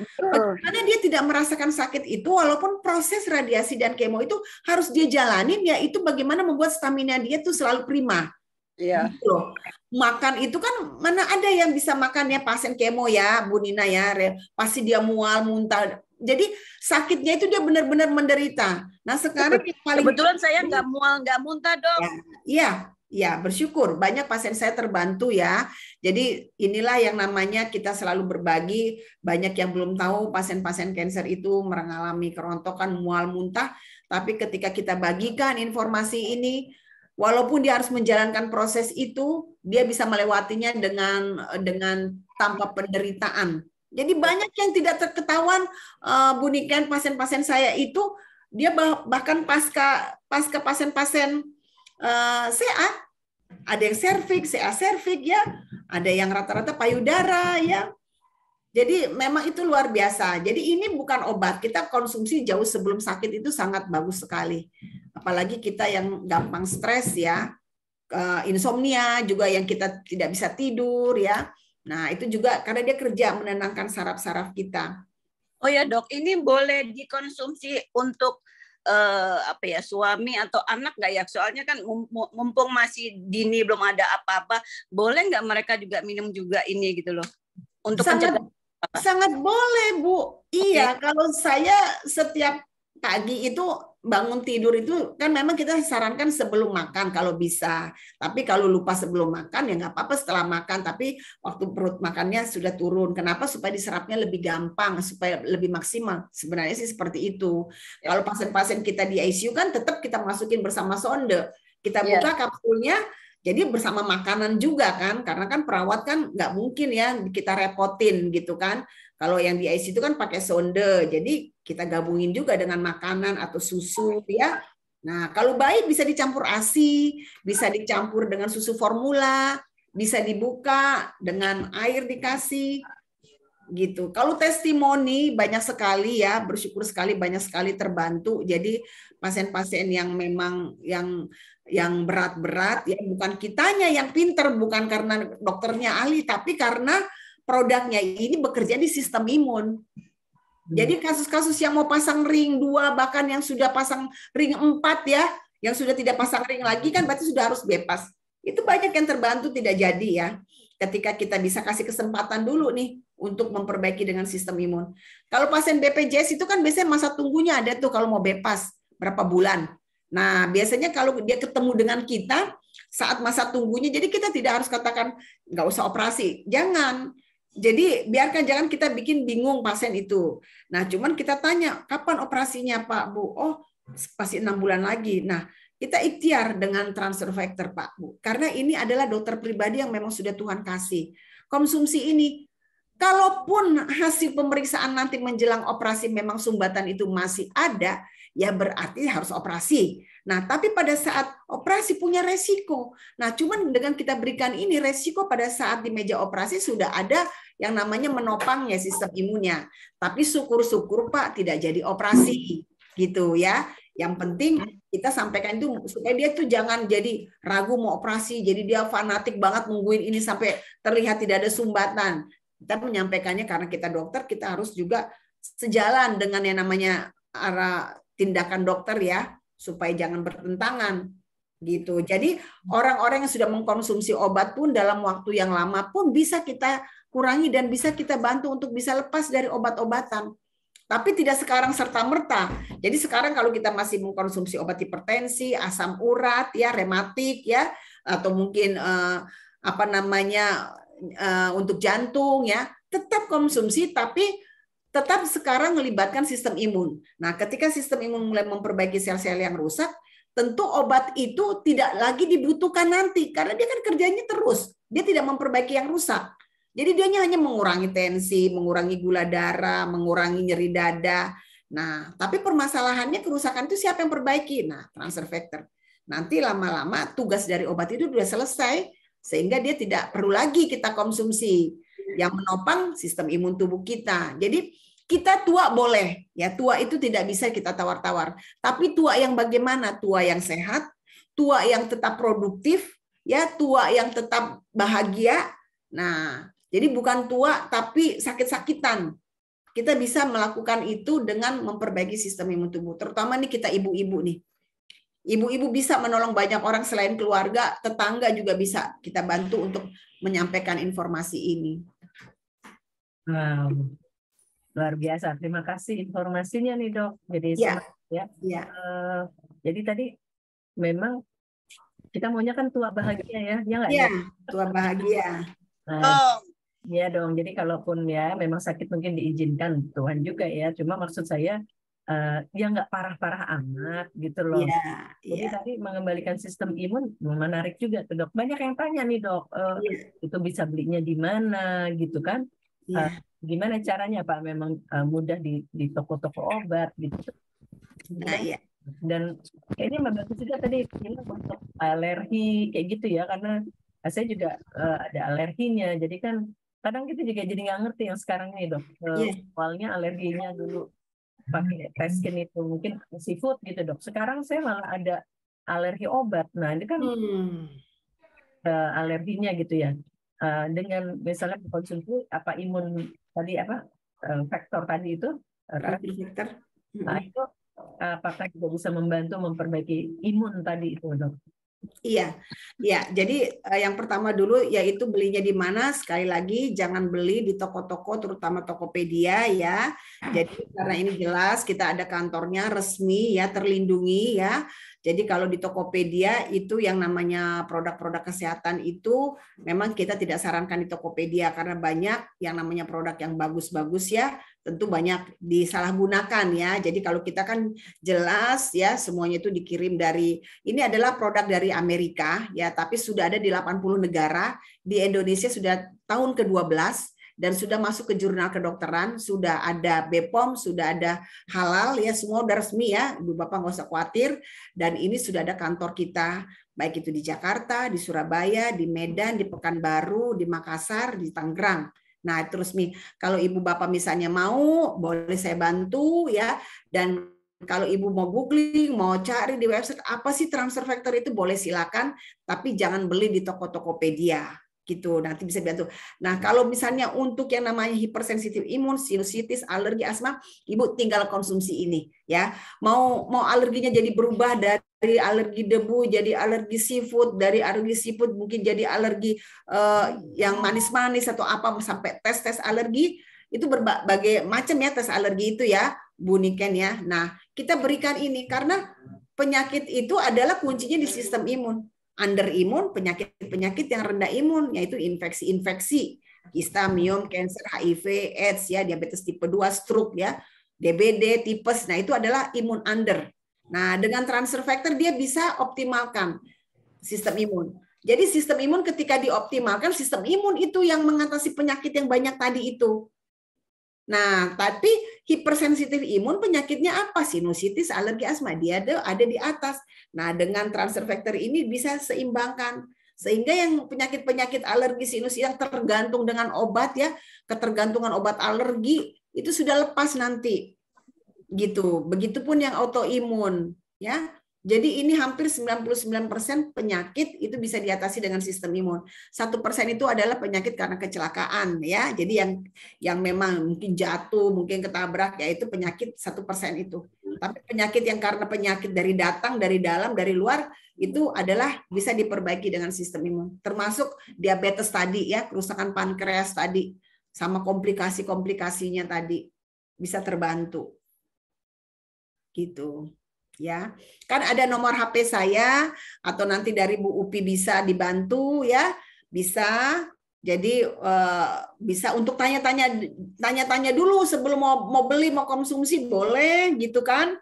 karena dia tidak merasakan sakit itu, walaupun proses radiasi dan kemo itu harus dia jalanin, yaitu bagaimana membuat stamina dia tuh selalu prima. Iya. Gitu loh. Makan itu kan mana ada yang bisa makan ya pasien kemo ya, Bu Nina ya, pasti dia mual, muntah. Jadi sakitnya itu dia benar-benar menderita. Nah sekarang yang paling kebetulan saya nggak mual, nggak muntah, Dok. Iya, bersyukur. Banyak pasien saya terbantu ya. Jadi inilah yang namanya kita selalu berbagi. Banyak yang belum tahu pasien-pasien kanker itu mengalami kerontokan, mual, muntah. Tapi ketika kita bagikan informasi ini, walaupun dia harus menjalankan proses itu, dia bisa melewatinya dengan tanpa penderitaan. Jadi banyak yang tidak terketahuan, Bu Niken, pasien-pasien saya itu dia bahkan pasca pasien-pasien CA, ada yang serviks, CA serviks ya, ada yang rata-rata payudara ya. Jadi memang itu luar biasa. Jadi ini bukan obat, kita konsumsi jauh sebelum sakit itu sangat bagus sekali. Apalagi kita yang gampang stres ya, insomnia juga yang kita tidak bisa tidur ya. Nah, itu juga karena dia kerja menenangkan saraf-saraf kita. Oh ya, Dok, ini boleh dikonsumsi untuk suami atau anak nggak ya? Soalnya kan mumpung masih dini belum ada apa-apa, boleh nggak mereka juga minum juga ini gitu loh? Untuk sangat boleh, Bu. Iya, kalau saya setiap pagi itu bangun tidur itu kan memang kita sarankan sebelum makan kalau bisa. Tapi kalau lupa sebelum makan ya nggak apa-apa setelah makan. Tapi waktu perut makannya sudah turun. Kenapa? Supaya diserapnya lebih gampang, supaya lebih maksimal. Sebenarnya sih seperti itu. Kalau pasien-pasien kita di ICU kan tetap kita masukin bersama sonde. Kita buka kapsulnya, jadi bersama makanan juga kan. Karena kan perawat kan nggak mungkin ya kita repotin gitu kan. Kalau yang di ICU itu kan pakai sonde, jadi kita gabungin juga dengan makanan atau susu ya. Nah, kalau baik bisa dicampur ASI, bisa dicampur dengan susu formula, bisa dibuka dengan air dikasih gitu. Kalau testimoni banyak sekali ya, bersyukur sekali banyak sekali terbantu. Jadi pasien-pasien yang memang yang berat-berat ya, bukan kitanya yang pinter, bukan karena dokternya ahli, tapi karena produknya ini bekerja di sistem imun. Jadi kasus-kasus yang mau pasang ring 2, bahkan yang sudah pasang ring 4 ya, yang sudah tidak pasang ring lagi kan berarti sudah harus bebas. Itu banyak yang terbantu tidak jadi ya. ketika kita bisa kasih kesempatan dulu nih untuk memperbaiki dengan sistem imun. Kalau pasien BPJS itu kan biasanya masa tunggunya ada tuh kalau mau bebas berapa bulan. Nah, biasanya kalau dia ketemu dengan kita saat masa tunggunya, jadi kita tidak harus katakan nggak usah operasi. Jangan. Jadi biarkan, jangan kita bikin bingung pasien itu. Nah, cuman kita tanya, kapan operasinya Pak, Bu? Oh, pasti 6 bulan lagi. Nah, kita ikhtiar dengan transfer factor Pak, Bu. Karena ini adalah dokter pribadi yang memang sudah Tuhan kasih. Konsumsi ini, kalaupun hasil pemeriksaan nanti menjelang operasi memang sumbatan itu masih ada, ya berarti harus operasi. Nah, tapi pada saat operasi punya resiko. Nah, cuman dengan kita berikan ini resiko pada saat di meja operasi sudah ada yang namanya menopangnya sistem imunnya. Tapi syukur-syukur Pak tidak jadi operasi gitu ya. Yang penting kita sampaikan itu supaya dia tuh jangan jadi ragu mau operasi, jadi dia fanatik banget nungguin ini sampai terlihat tidak ada sumbatan. Kita menyampaikannya karena kita dokter, kita harus juga sejalan dengan yang namanya arah tindakan dokter ya, supaya jangan bertentangan gitu. Jadi orang-orang yang sudah mengkonsumsi obat pun dalam waktu yang lama pun bisa kita kurangi dan bisa kita bantu untuk bisa lepas dari obat-obatan. Tapi tidak sekarang serta-merta. Jadi sekarang kalau kita masih mengkonsumsi obat hipertensi, asam urat, ya rematik, ya, atau mungkin untuk jantung, ya, tetap konsumsi, tapi tetap sekarang melibatkan sistem imun. Nah, ketika sistem imun mulai memperbaiki sel-sel yang rusak, tentu obat itu tidak lagi dibutuhkan nanti, karena dia kan kerjanya terus. Dia tidak memperbaiki yang rusak. Jadi dia hanya mengurangi tensi, mengurangi gula darah, mengurangi nyeri dada. Nah, tapi permasalahannya kerusakan itu siapa yang perbaiki? Nah, transfer factor. Nanti lama-lama tugas dari obat itu sudah selesai, sehingga dia tidak perlu lagi kita konsumsi. Yang menopang sistem imun tubuh kita. Jadi kita tua boleh, ya tua itu tidak bisa kita tawar-tawar. Tapi tua yang bagaimana? Tua yang sehat, tua yang tetap produktif, ya tua yang tetap bahagia. Nah, jadi bukan tua tapi sakit-sakitan. Kita bisa melakukan itu dengan memperbaiki sistem imun tubuh. Terutama nih kita ibu-ibu nih. Ibu-ibu bisa menolong banyak orang selain keluarga, tetangga juga bisa kita bantu untuk menyampaikan informasi ini. Wow. Luar biasa. Terima kasih informasinya nih, Dok. Jadi ya. Jadi tadi memang kita maunya kan tua bahagia ya, nggak? Iya, tua bahagia. Nah, iya dong. Jadi kalaupun ya memang sakit mungkin diizinkan Tuhan juga ya. Cuma maksud saya ya nggak parah-parah amat gitu loh. Jadi tadi mengembalikan sistem imun menarik juga tuh, Dok. Banyak yang tanya nih, Dok. Itu bisa belinya di mana gitu kan? Gimana caranya Pak? Memang mudah di toko-toko obat gitu. Nah, iya. Dan kayaknya membantu juga tadi untuk alergi kayak gitu ya, karena saya juga ada alerginya. Jadi kan kadang kita juga jadi nggak ngerti yang sekarang nih, Dok. Awalnya alerginya dulu pakai test skin itu mungkin seafood gitu, Dok. Sekarang saya malah ada alergi obat. Nah ini kan alerginya gitu ya. Dengan misalnya konsumsi imun tadi faktor tadi itu, nah itu apakah juga bisa membantu memperbaiki imun tadi itu, Dok? Iya. Jadi yang pertama dulu yaitu belinya di mana. Sekali lagi jangan beli di toko-toko, terutama Tokopedia ya. Jadi karena ini jelas kita ada kantornya resmi ya, terlindungi ya. Jadi kalau di Tokopedia itu yang namanya produk-produk kesehatan itu memang kita tidak sarankan di Tokopedia karena banyak yang namanya produk yang bagus-bagus ya, tentu banyak disalahgunakan ya. Jadi kalau kita kan jelas ya semuanya itu dikirim dari, ini adalah produk dari Amerika ya, tapi sudah ada di 80 negara, di Indonesia sudah tahun ke-12 dan sudah masuk ke jurnal kedokteran, sudah ada BPOM, sudah ada halal ya, semua udah resmi ya, Ibu Bapak nggak usah khawatir. Dan ini sudah ada kantor kita, baik itu di Jakarta, di Surabaya, di Medan, di Pekanbaru, di Makassar, di Tangerang. Nah, itu resmi. Kalau Ibu Bapak misalnya mau, boleh saya bantu ya. Dan kalau Ibu mau googling, mau cari di website apa sih transfer factor itu, boleh silakan, tapi jangan beli di toko Tokopedia. Gitu, nanti bisa bantu. Nah, kalau misalnya untuk yang namanya hipersensitif imun, sinusitis, alergi, asma, Ibu tinggal konsumsi ini ya. Mau alerginya jadi berubah dari dari alergi debu jadi alergi seafood, dari alergi seafood mungkin jadi alergi yang manis-manis atau apa, sampai tes alergi itu berbagai macam ya tes alergi itu ya Bu Niken ya. Nah kita berikan ini karena penyakit itu adalah kuncinya di sistem imun. Under imun, penyakit yang rendah imun, yaitu infeksi-infeksi, kista, miom, kanker, HIV, AIDS ya, diabetes tipe 2, stroke ya, DBD, tipes. Nah itu adalah imun under. Nah, dengan transfer factor dia bisa optimalkan sistem imun. Jadi sistem imun ketika dioptimalkan, sistem imun itu yang mengatasi penyakit yang banyak tadi itu. Nah, tapi hipersensitif imun penyakitnya apa? Sinusitis, alergi, asma. Dia ada di atas. Nah, dengan transfer factor ini bisa seimbangkan. Sehingga yang penyakit-penyakit alergi sinus yang tergantung dengan obat ya, ketergantungan obat alergi, itu sudah lepas nanti. Gitu. Begitupun yang autoimun ya. Jadi ini hampir 99% penyakit itu bisa diatasi dengan sistem imun. 1% itu adalah penyakit karena kecelakaan ya. Jadi yang memang mungkin jatuh, mungkin ketabrak, yaitu penyakit 1% itu. Tapi penyakit yang karena penyakit dari datang, dari dalam, dari luar, itu adalah bisa diperbaiki dengan sistem imun. Termasuk diabetes tadi ya, kerusakan pankreas tadi, sama komplikasi-komplikasinya tadi bisa terbantu. Gitu. Ya, kan ada nomor HP saya atau nanti dari Bu Upi bisa dibantu ya, bisa. Jadi bisa untuk tanya-tanya dulu sebelum mau beli, mau konsumsi boleh gitu kan.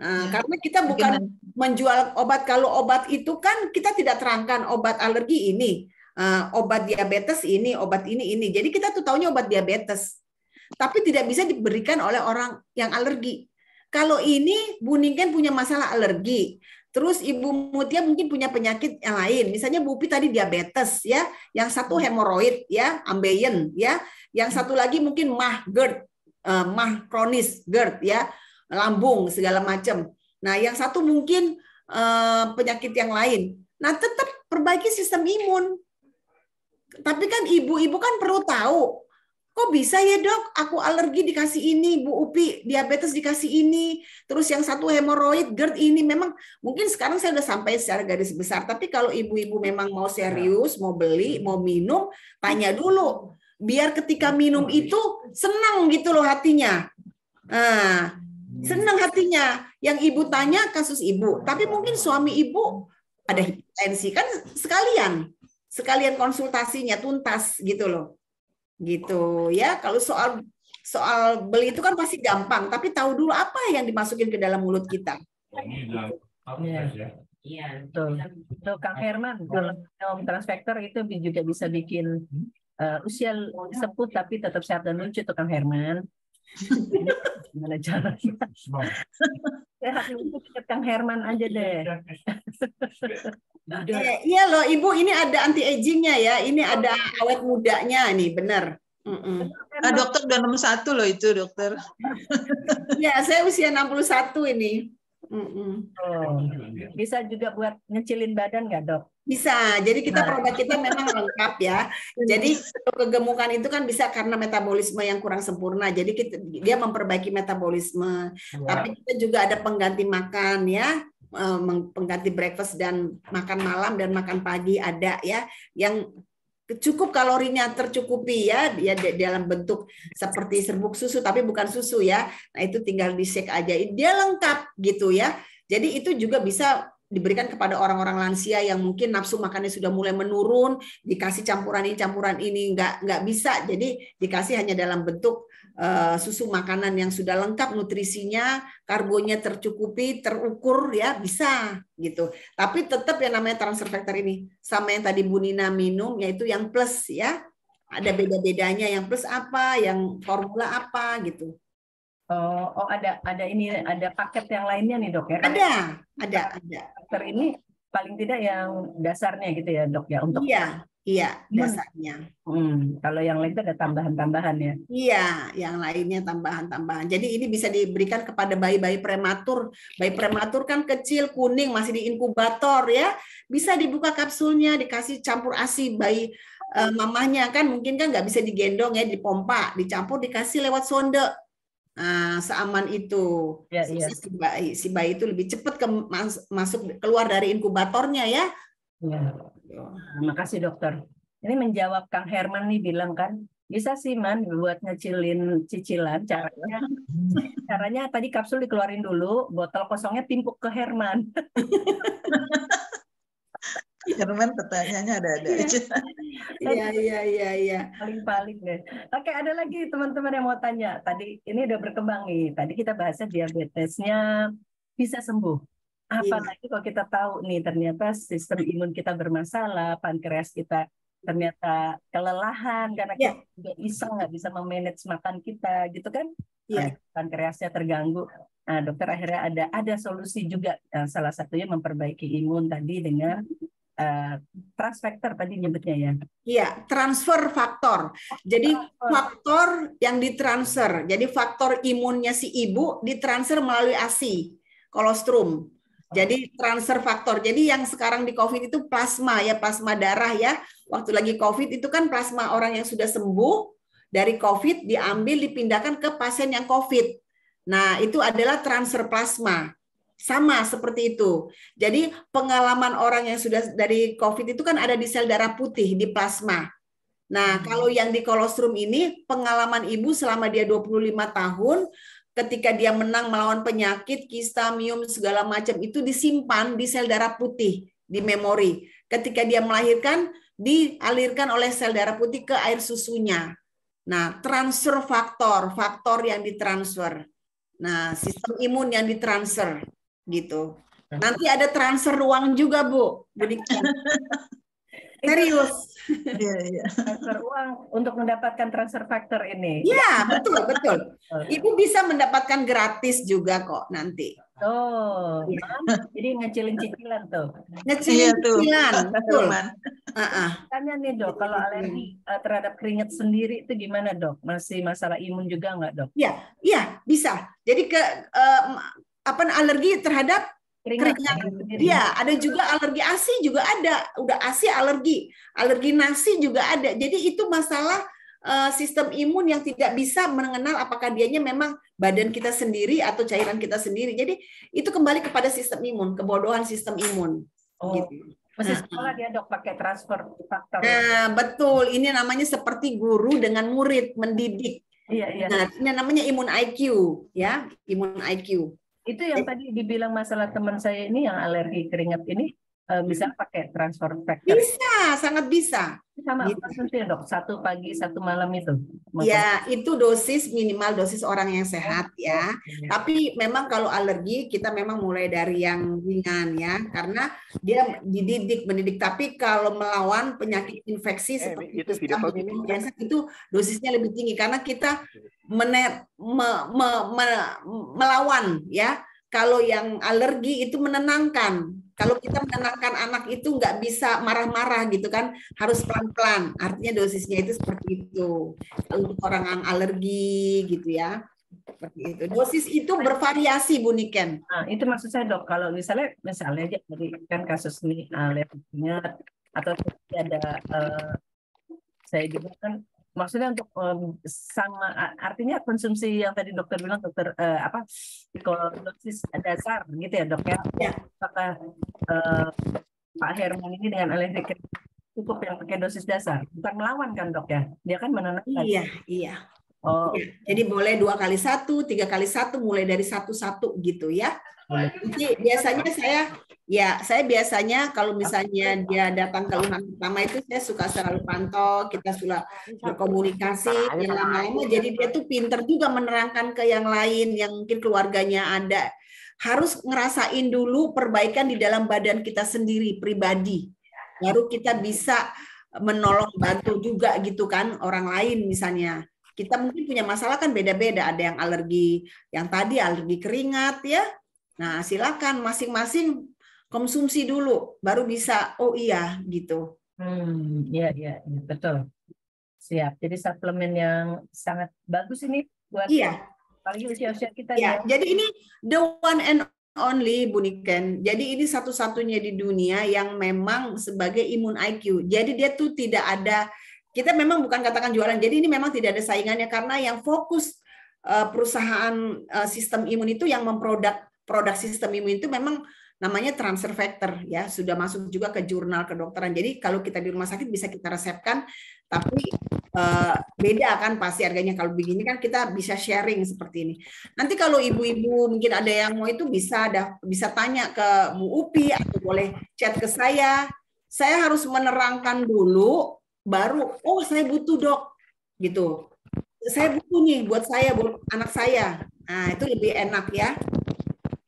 Nah, karena kita bukan menjual obat. Kalau obat itu kan kita tidak terangkan obat alergi ini, obat diabetes ini, obat ini. Jadi kita tuh taunya obat diabetes. Tapi tidak bisa diberikan oleh orang yang alergi. Kalau ini Bu Niken punya masalah alergi, terus Ibu Mutia mungkin punya penyakit yang lain, misalnya Bu Upi tadi diabetes ya, yang satu hemoroid ya, ambeien ya, yang satu lagi mungkin GERD, mah kronis GERD ya, lambung segala macam. Nah, yang satu mungkin penyakit yang lain. Nah, tetap perbaiki sistem imun. Tapi kan ibu-ibu kan perlu tahu. Kok bisa ya dok, aku alergi dikasih ini, Bu Upi diabetes dikasih ini, terus yang satu hemoroid, GERD ini, memang mungkin sekarang saya udah sampai secara garis besar, tapi kalau ibu-ibu memang mau serius, mau beli, mau minum, tanya dulu, biar ketika minum itu senang gitu loh hatinya. Nah, senang hatinya, yang ibu tanya kasus ibu, tapi mungkin suami ibu ada hipertensi, kan sekalian konsultasinya tuntas gitu loh. Gitu ya. Kalau soal beli itu kan pasti gampang, tapi tahu dulu apa yang dimasukin ke dalam mulut kita. Iya, betul. Tuh Kang Herman, kalau transfektor itu juga bisa bikin usia sepuh tapi tetap sehat dan lucu tuh Kang Herman. Gimana caranya? Sehat lucu Kang Herman aja deh. Iya loh Ibu, ini ada anti agingnya ya, ini ada awet mudanya nih, bener. Dokter udah 61 loh itu dokter. Ya, saya usia 61 ini. Bisa juga buat ngecilin badan nggak dok? Bisa, jadi produk kita memang lengkap ya. Jadi kegemukan itu kan bisa karena metabolisme yang kurang sempurna. Jadi dia memperbaiki metabolisme. Tapi kita juga ada pengganti makan ya. Pengganti breakfast dan makan malam dan makan pagi ada ya, yang cukup kalorinya tercukupi ya, dia dalam bentuk seperti serbuk susu tapi bukan susu ya. Nah itu tinggal di shake aja, dia lengkap gitu ya. Jadi itu juga bisa diberikan kepada orang-orang lansia yang mungkin nafsu makannya sudah mulai menurun, dikasih campuran ini nggak bisa, jadi dikasih hanya dalam bentuk susu makanan yang sudah lengkap nutrisinya, karbonya tercukupi, terukur ya, bisa gitu. Tapi tetap yang namanya transfer factor ini sama yang tadi Bu Nina minum, yaitu yang plus ya. Ada beda-bedanya, yang plus apa, yang formula apa gitu. Oh ada ini, ada paket yang lainnya nih dok ya? Ada. Faktor ini paling tidak yang dasarnya gitu ya dok ya untuk. Iya, dasarnya. Kalau yang lain itu ada tambahan-tambahan ya? Iya, yang lainnya tambahan-tambahan. Jadi ini bisa diberikan kepada bayi-bayi prematur. Bayi prematur kan kecil, kuning, masih di inkubator ya. Bisa dibuka kapsulnya, dikasih campur ASI bayi mamahnya kan mungkin kan nggak bisa digendong ya, dipompa, dicampur, dikasih lewat sonde. seaman itu. Ya, iya. Si bayi itu lebih cepat masuk keluar dari inkubatornya ya. Ya. Terima kasih dokter. Ini menjawab Kang Herman nih bilang kan, bisa sih Man buat ngecilin cicilan. Caranya tadi kapsul dikeluarin dulu, botol kosongnya timpuk ke Herman. Herman pertanyaannya ada-ada aja. Iya. Paling-paling deh. Oke, ada lagi teman-teman yang mau tanya. Tadi ini udah berkembang nih. Tadi kita bahasnya diabetesnya bisa sembuh. Apalagi kalau kita tahu nih ternyata sistem imun kita bermasalah, pankreas kita ternyata kelelahan karena kita juga iseng nggak bisa memanage makan kita, gitu kan? Pankreasnya terganggu. Nah, dokter akhirnya ada solusi juga. Salah satunya memperbaiki imun tadi dengan transfaktor tadi nyebutnya ya. Iya, transfer faktor. Jadi faktor yang ditransfer. Jadi faktor imunnya si ibu ditransfer melalui ASI, kolostrum. Jadi transfer faktor. Jadi yang sekarang di COVID itu plasma ya, plasma darah ya. Waktu lagi COVID itu kan plasma orang yang sudah sembuh dari COVID diambil dipindahkan ke pasien yang COVID. Nah, itu adalah transfer plasma. Sama seperti itu. Jadi pengalaman orang yang sudah dari COVID itu kan ada di sel darah putih, di plasma. Nah, kalau yang di kolostrum ini pengalaman ibu selama dia 25 tahun, ketika dia menang melawan penyakit, kista, miom, segala macam itu disimpan di sel darah putih, di memori. Ketika dia melahirkan, dialirkan oleh sel darah putih ke air susunya. Nah, transfer faktor yang ditransfer. Nah, sistem imun yang ditransfer, gitu. Nanti ada transfer ruang juga, Bu. Serius. Transfer uang untuk mendapatkan transfer faktor ini. Iya, betul. Ibu bisa mendapatkan gratis juga kok nanti. Oh, jadi ngecilin cicilan tuh. Ngecilin cicilan, betul. Tanya nih dok, kalau alergi terhadap keringat sendiri itu gimana dok? Masih masalah imun juga nggak dok? Iya, bisa. Jadi alergi terhadap keringat. Iya, ada juga alergi ASI juga ada. Udah ASI alergi nasi juga ada. Jadi itu masalah sistem imun yang tidak bisa mengenal apakah dianya memang badan kita sendiri atau cairan kita sendiri. Jadi itu kembali kepada sistem imun, kebodohan sistem imun. Gitu. Masih sekolah dia dok pakai transfer faktor. Nah, betul. Ini namanya seperti guru dengan murid mendidik. Iya. Nah, ini namanya imun IQ, ya, imun IQ. Itu yang tadi dibilang masalah teman saya ini yang alergi keringat ini bisa pakai transfer factor. Bisa, sangat bisa. Sama konsumsi dok, 1 pagi 1 malam itu. Ya, itu minimal dosis orang yang sehat ya. Tapi memang kalau alergi kita memang mulai dari yang ringan ya, karena dia mendidik. Tapi kalau melawan penyakit infeksi seperti itu dosisnya lebih tinggi karena kita melawan ya. Kalau yang alergi itu menenangkan. Kalau kita menenangkan anak itu nggak bisa marah-marah gitu kan, harus pelan-pelan. Artinya dosisnya itu seperti itu. Untuk orang yang alergi gitu ya. Seperti itu. Dosis itu bervariasi Bu Niken. Nah, itu maksud saya dok, kalau misalnya aja tadi kan kasus ini alerginya atau ada saya juga kan maksudnya untuk sama artinya konsumsi yang tadi dokter bilang kalau dosis dasar gitu ya dok ya. Apakah Pak Herman ini dengan alergi cukup yang pakai dosis dasar, bukan melawan kan dok ya? Dia kan menenangkan. Iya. Oh. Jadi boleh 2x1, 3x1, mulai dari 1-1 gitu ya. Jadi biasanya saya biasanya kalau misalnya dia datang ke keluhan pertama itu saya suka selalu pantau, kita sudah berkomunikasi yang lama-lama, jadi dia tuh pinter juga menerangkan ke yang lain yang mungkin keluarganya ada. Harus ngerasain dulu perbaikan di dalam badan kita sendiri pribadi, baru kita bisa menolong bantu juga gitu kan orang lain. Misalnya kita mungkin punya masalah kan beda-beda, ada yang alergi yang tadi alergi keringat ya. Nah, silakan masing-masing konsumsi dulu, baru bisa gitu. Iya, betul. Siap. Jadi suplemen yang sangat bagus ini buat apalagi usia-usia kita ya. Jadi ini the one and only Bu Niken. Jadi ini satu-satunya di dunia yang memang sebagai imun IQ. Jadi dia tuh tidak ada, kita memang bukan katakan jualan. Jadi ini memang tidak ada saingannya karena yang fokus perusahaan sistem imun itu yang produk sistem imun itu memang namanya transfer factor ya, sudah masuk juga ke jurnal kedokteran. Jadi kalau kita di rumah sakit bisa kita resepkan, tapi beda kan pasti harganya. Kalau begini kan kita bisa sharing seperti ini. Nanti kalau ibu-ibu mungkin ada yang mau itu bisa tanya ke Bu Upi atau boleh chat ke saya. Saya harus menerangkan dulu, baru saya butuh dok, gitu. Saya butuh nih buat saya, buat anak saya. Nah itu lebih enak ya.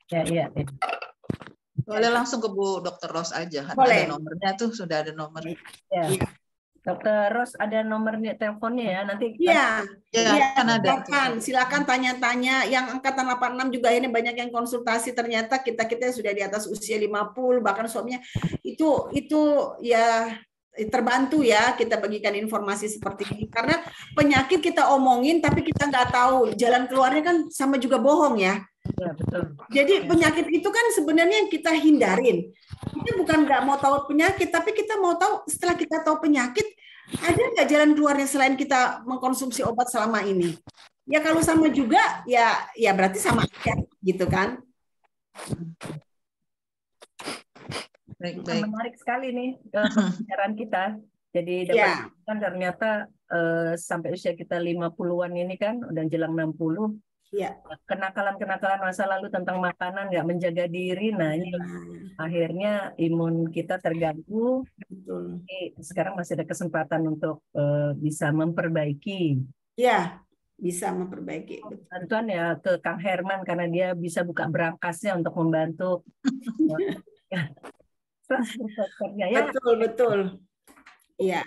Ya. Boleh langsung ke Bu Dr. Ros aja. Boleh. Ada nomornya tuh, sudah ada nomor. Ya. Dokter Ros ada nomornya teleponnya ya nanti. Iya, kan ada. Silakan tanya-tanya. Yang angkatan 86 juga ini banyak yang konsultasi. Ternyata kita sudah di atas usia 50, bahkan suaminya itu ya terbantu ya kita bagikan informasi seperti ini. Karena penyakit kita omongin tapi kita nggak tahu jalan keluarnya kan sama juga bohong ya. Ya, betul. Jadi penyakit itu kan sebenarnya yang kita hindarin. Kita bukan nggak mau tahu penyakit, tapi kita mau tahu setelah kita tahu penyakit, ada nggak jalan keluarnya selain kita mengkonsumsi obat selama ini? Ya kalau sama juga, ya berarti sama aja, gitu kan? Baik. Menarik sekali nih pembicaraan kita. Jadi kan ternyata sampai usia kita 50-an ini kan udah jelang 60. Ya. Kenakalan masa lalu tentang makanan, nggak menjaga diri, nah ini akhirnya imun kita terganggu. Betul. Sekarang masih ada kesempatan untuk bisa memperbaiki. Ya, bisa memperbaiki. Bantuan ya ke Kang Herman karena dia bisa buka berangkasnya untuk membantu. Ya. Betul. Iya.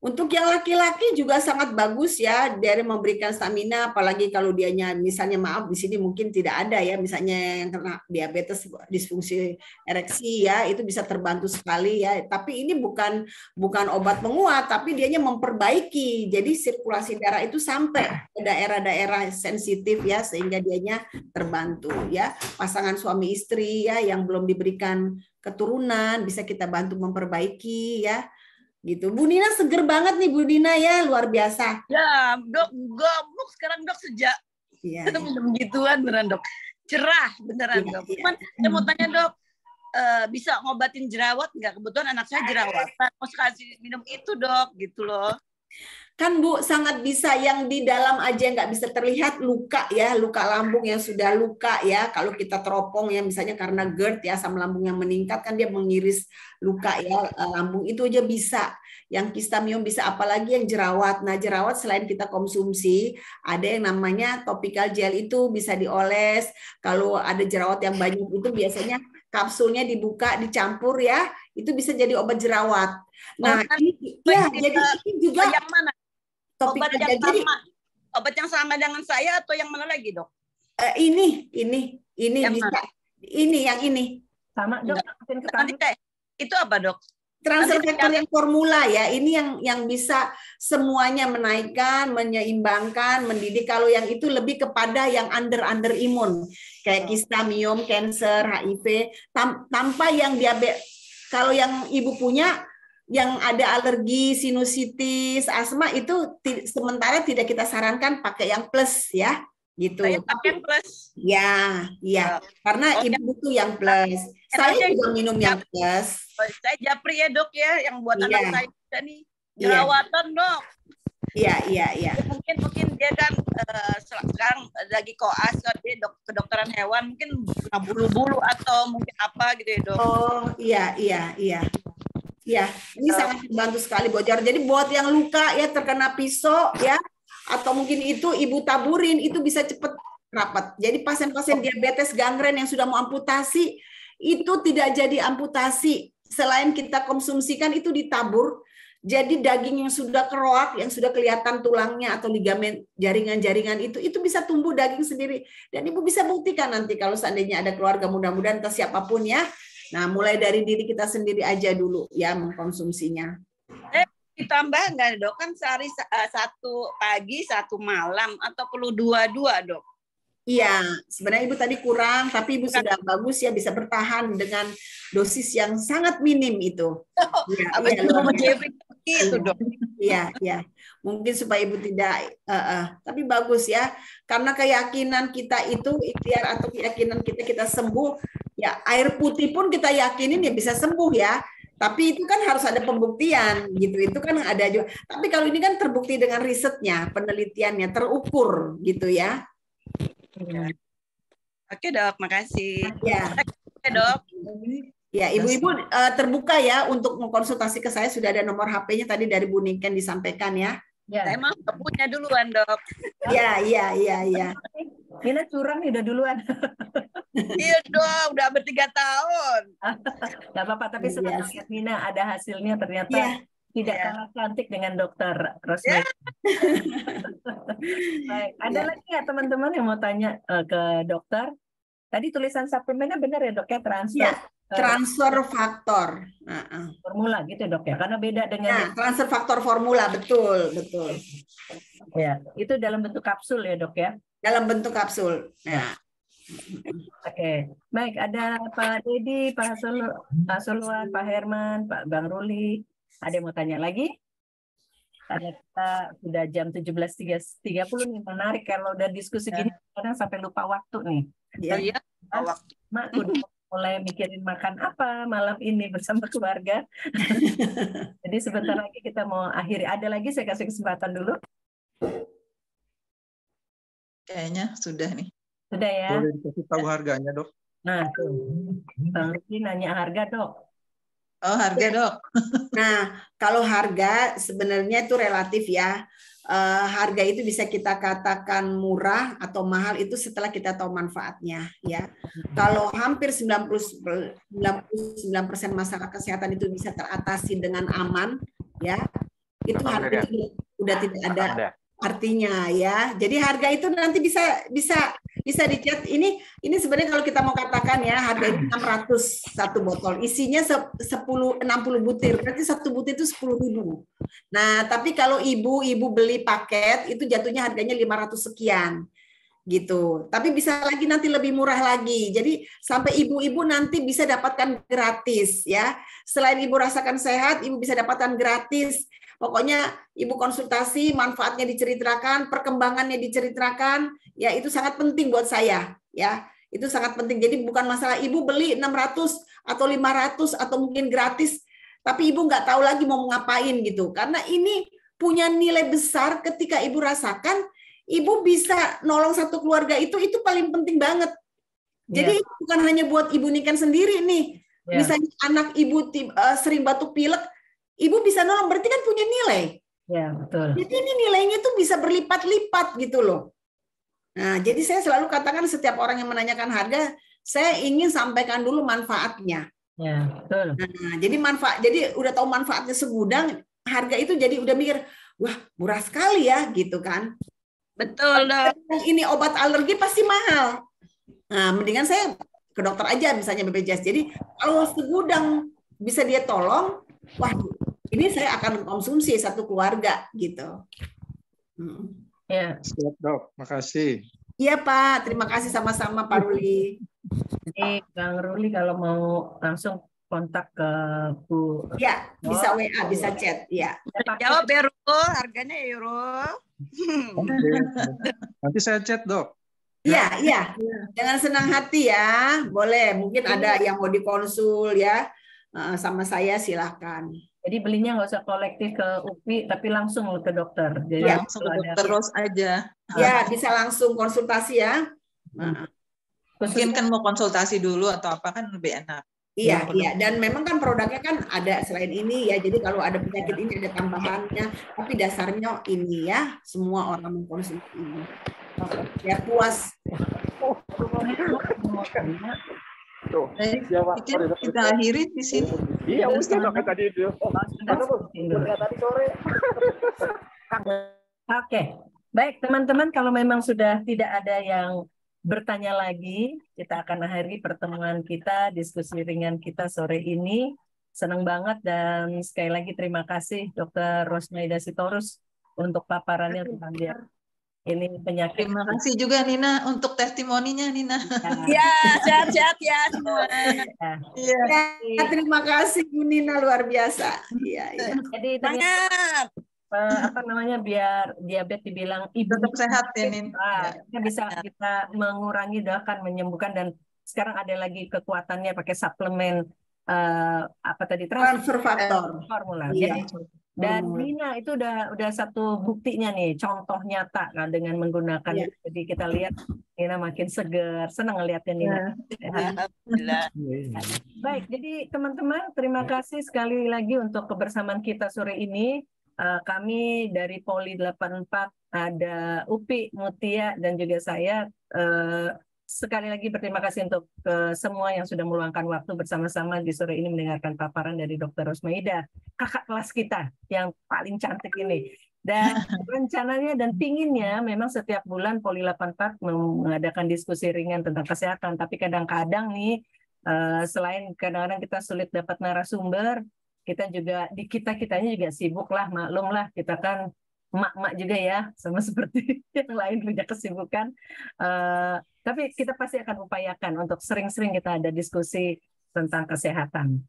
Untuk yang laki-laki juga sangat bagus ya dari memberikan stamina, apalagi kalau dianya misalnya maaf di sini mungkin tidak ada ya, misalnya yang kena diabetes, disfungsi ereksi ya, itu bisa terbantu sekali ya. Tapi ini bukan obat penguat, tapi dianya memperbaiki. Jadi sirkulasi darah itu sampai ke daerah-daerah sensitif ya, sehingga dianya terbantu ya. Pasangan suami istri ya yang belum diberikan keturunan bisa kita bantu memperbaiki ya. Gitu. Bu Nina seger banget nih Bu Nina ya, luar biasa. Ya, dok, goblok sekarang dok sejak minum gituan beneran dok. Cerah beneran dok. Cuman saya mau tanya dok, bisa ngobatin jerawat nggak? Kebetulan anak saya jerawatan, mau kasih minum itu dok, gitu loh. Kan Bu sangat bisa, yang di dalam aja nggak bisa terlihat luka ya, luka lambung yang sudah luka ya. Kalau kita teropong ya misalnya karena GERD ya, asam lambung yang meningkat kan dia mengiris luka ya lambung, itu aja bisa. Yang kista miom bisa, apalagi yang jerawat. Nah jerawat selain kita konsumsi ada yang namanya topical gel, itu bisa dioles. Kalau ada jerawat yang banyak itu biasanya kapsulnya dibuka dicampur ya, itu bisa jadi obat jerawat. Nah ini juga yang mana? Obat yang sama dengan saya atau yang mana lagi dok? Ini yang bisa. Mana? Yang ini sama dok. Itu apa dok? Transfer factor yang formula ya, ini yang bisa semuanya menaikkan, menyeimbangkan, mendidik. Kalau yang itu lebih kepada yang under imun, kayak kista, miom, cancer, HIV, tanpa yang diabetes. Kalau yang ibu punya, yang ada alergi, sinusitis, asma, itu sementara tidak kita sarankan pakai yang plus ya, gitu. Saya pakai yang plus. Ya, karena ibu butuh yang plus. Saya juga minum yang plus. Saya japri ya dok ya, yang buat anak saya juga nih jerawatan dok. Iya. Mungkin dia kan sekarang lagi koas kan, dia kedokteran hewan, mungkin bulu-bulu atau mungkin apa gitu ya dok. Oh iya. Ya, ini sangat membantu sekali bocor. Jadi buat yang luka ya, terkena pisau ya, atau mungkin itu ibu taburin, itu bisa cepat rapat. Jadi pasien-pasien diabetes gangren yang sudah mau amputasi, itu tidak jadi amputasi. Selain kita konsumsikan, itu ditabur. Jadi daging yang sudah keroak, yang sudah kelihatan tulangnya atau ligamen, jaringan-jaringan itu bisa tumbuh daging sendiri. Dan ibu bisa buktikan nanti kalau seandainya ada keluarga, mudah-mudahan atau siapapun ya. Nah, mulai dari diri kita sendiri aja dulu ya mengkonsumsinya. Ditambah nggak dok? Kan sehari 1 pagi 1 malam, atau perlu 2 dok? Iya, sebenarnya Ibu tadi kurang, tapi Ibu sudah bagus ya, bisa bertahan dengan dosis yang sangat minim itu. Iya, Apa iya, itu luar Mama biasa. Jeffrey itu, Dok? Iya, iya. Mungkin supaya Ibu tidak, tapi bagus ya, karena keyakinan kita itu ikhtiar atau keyakinan kita sembuh, ya air putih pun kita yakinin ya bisa sembuh ya. Tapi itu kan harus ada pembuktian gitu. Itu kan ada juga. Tapi kalau ini kan terbukti dengan risetnya, penelitiannya terukur gitu ya. Oke, Dok, makasih. Ya. Oke, Dok. Ya, Ibu-ibu terbuka ya untuk mengkonsultasi ke saya, sudah ada nomor HP-nya tadi dari Bu Niken disampaikan ya. Saya mau punya duluan, Dok. Iya, iya. Nina curang nih udah duluan. Iya, Dok, udah ber-3 tahun. Gak apa-apa, tapi senang lihat Nina ada hasilnya ternyata tidak kalah cantik dengan Dokter Rosmay. Baik, ada lagi ya teman-teman yang mau tanya ke dokter? Tadi tulisan suplemennya benar ya dok ya, transfer faktor. Formula gitu dok ya, karena beda dengan transfer faktor formula, betul. Ya, itu dalam bentuk kapsul ya dok ya? Dalam bentuk kapsul. Ya. Oke, baik, ada Pak Dedi, Pak Soluan, Pak Herman, Pak Bang Ruli. Ada yang mau tanya lagi? Karena kita sudah jam 17.30 nih, menarik kalau udah diskusi gini kadang sampai lupa waktu nih. Iya, waktu. Mak udah mulai mikirin makan apa malam ini bersama keluarga. Jadi sebentar lagi kita mau akhiri. Ada lagi saya kasih kesempatan dulu. Kayaknya sudah nih. Sudah ya. Boleh dikasih tahu harganya dok? Nah tuh, Bang Rudi nanya harga dok. Oh harga dok. Nah kalau harga sebenarnya itu relatif ya. Harga itu bisa kita katakan murah atau mahal itu setelah kita tahu manfaatnya ya. Kalau hampir 99% masalah kesehatan itu bisa teratasi dengan aman ya, itu harga udah tidak ada artinya ya. Jadi harga itu nanti bisa dicet. Ini sebenarnya kalau kita mau katakan ya, harga itu 600 satu botol. Isinya 60 butir. Berarti satu butir itu 10.000. Nah, tapi kalau ibu beli paket itu jatuhnya harganya 500 sekian. Gitu. Tapi bisa lagi nanti lebih murah lagi. Jadi sampai ibu-ibu nanti bisa dapatkan gratis ya. Selain ibu rasakan sehat, ibu bisa dapatkan gratis. Pokoknya ibu konsultasi, manfaatnya diceritakan, perkembangannya diceritakan, ya itu sangat penting buat saya, ya. Itu sangat penting. Jadi bukan masalah ibu beli 600 atau 500 atau mungkin gratis, tapi ibu nggak tahu lagi mau ngapain gitu. Karena ini punya nilai besar ketika ibu rasakan, ibu bisa nolong satu keluarga itu paling penting banget. Jadi bukan hanya buat Ibu Niken sendiri nih. Misalnya anak ibu sering batuk pilek, ibu bisa nolong, berarti kan punya nilai. Ya, betul. Jadi ini nilainya tuh bisa berlipat-lipat gitu loh. Nah, jadi saya selalu katakan setiap orang yang menanyakan harga, saya ingin sampaikan dulu manfaatnya. Ya, betul. Nah, jadi udah tahu manfaatnya segudang, harga itu jadi udah mikir, wah murah sekali ya gitu kan. Betul dok. Ini obat alergi pasti mahal. Nah, mendingan saya ke dokter aja misalnya BPJS. Jadi kalau segudang bisa dia tolong, wah ini saya akan konsumsi satu keluarga gitu. Ya. Siap dok, makasih. Iya Pak, terima kasih sama-sama Pak Ruli. Jadi Bang Ruli kalau mau langsung kontak ke Bu. Ya, bisa WA, bisa chat. Ya. Jawab ya Ru, harganya ya Ru. Nanti saya chat dok. Iya. Dengan senang hati ya. Boleh, mungkin ada yang mau dikonsul ya. Sama saya silahkan. Jadi belinya nggak usah kolektif ke UPI, tapi langsung ke dokter. Jadi langsung ke dokter Ros aja. Ya, bisa langsung konsultasi ya. Mungkin kan mau konsultasi dulu atau apa kan lebih enak. Iya. Dan memang kan produknya kan ada selain ini ya. Jadi kalau ada penyakit ini ada tambahannya. Tapi dasarnya ini ya. Semua orang mengkonsumsi ini. Ya puas. Tuh, kita akhiri di sini. Iya, udah dok tadi itu. Tadi sore. Oke, baik teman-teman, kalau memang sudah tidak ada yang bertanya lagi, kita akan akhiri pertemuan kita, diskusi ringan kita sore ini. Senang banget dan sekali lagi terima kasih Dr. Rosmaida Sitorus untuk paparannya tentang dia. ini penyakit. Terima kasih juga Nina untuk testimoninya Nina. Ya, sehat-sehat ya semua. Iya. Ya, terima kasih Bu Nina, luar biasa. Iya, iya. Jadi ternyata apa namanya, biar diabetes dibilang ibu Tetap sehat ya Nin. kita bisa kita mengurangi, bahkan menyembuhkan, dan sekarang ada lagi kekuatannya pakai suplemen apa tadi, Transfer faktor. formula. Iya. Dan Nina itu udah satu buktinya nih, contoh nyata kan, dengan menggunakan. Iya. Jadi kita lihat Nina makin seger, senang ngeliatnya Nina. Alhamdulillah. Baik, jadi teman-teman, terima kasih sekali lagi untuk kebersamaan kita sore ini. Kami dari Poli 84, ada Upi, Mutia, dan juga saya. Sekali lagi berterima kasih untuk semua yang sudah meluangkan waktu bersama-sama di sore ini mendengarkan paparan dari Dr. Rosmaida, kakak kelas kita yang paling cantik ini. Dan rencananya dan pinginnya memang setiap bulan Poli 84 mengadakan diskusi ringan tentang kesehatan. Tapi kadang-kadang nih, selain kadang-kadang kita sulit dapat narasumber, kita juga di kitanya juga sibuk lah, maklum lah, kita kan emak-emak juga ya, sama seperti yang lain punya kesibukan. Tapi kita pasti akan upayakan untuk sering-sering kita ada diskusi tentang kesehatan.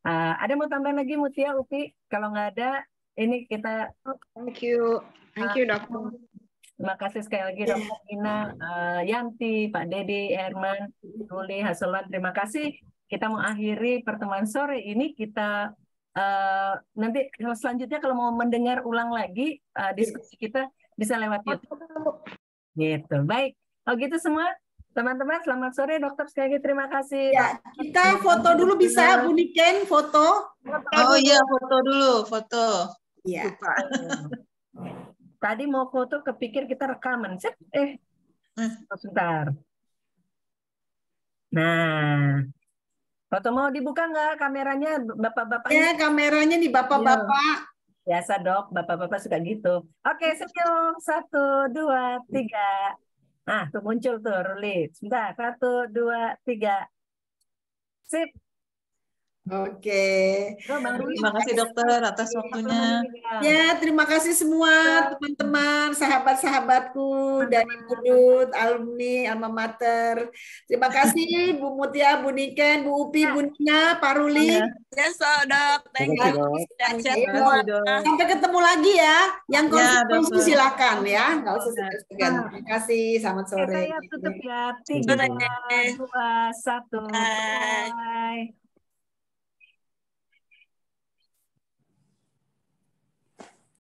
Ada mau tambahan lagi Mutia, Upi? Kalau nggak ada, ini kita. Thank you, dokter. Terima kasih sekali lagi Dr. Ina, Yanti, Pak Dedi, Herman, Ruli, Hasolan. Terima kasih. Kita mau akhiri pertemuan sore ini. Kita nanti selanjutnya kalau mau mendengar ulang lagi diskusi kita bisa lewat YouTube. Gitu. Baik. Oh gitu semua. Teman-teman, selamat sore. Dokter sekali lagi terima kasih. Ya, kita foto dulu bisa, Bu Niken, foto. Oh iya, foto dulu, foto. Iya. Tadi mau foto, kepikir kita rekaman. Sebentar. Nah, foto mau dibuka nggak kameranya, bapak-bapak? Ya, kameranya nih bapak-bapak. Biasa dok, bapak-bapak suka gitu. Oke, senyum. 1, 2, 3. Nah, tuh muncul tuh, Ruli. Sebentar, 1, 2, 3. Sip. Oke. Terima kasih dokter atas waktunya. Ya, terima kasih semua teman-teman, sahabat-sahabatku dari Budut, alumni Alma Mater. Terima kasih Bu Mutia, Bu Niken, Bu Upi, Bu Nina, Pak Ruli. Yes, dok. Thank you. Sampai ketemu lagi ya. Yang konsultasi silakan ya, nggak usah segan. Terima kasih. Selamat sore. Saya tutup ya. 3, 2, 1. Bye.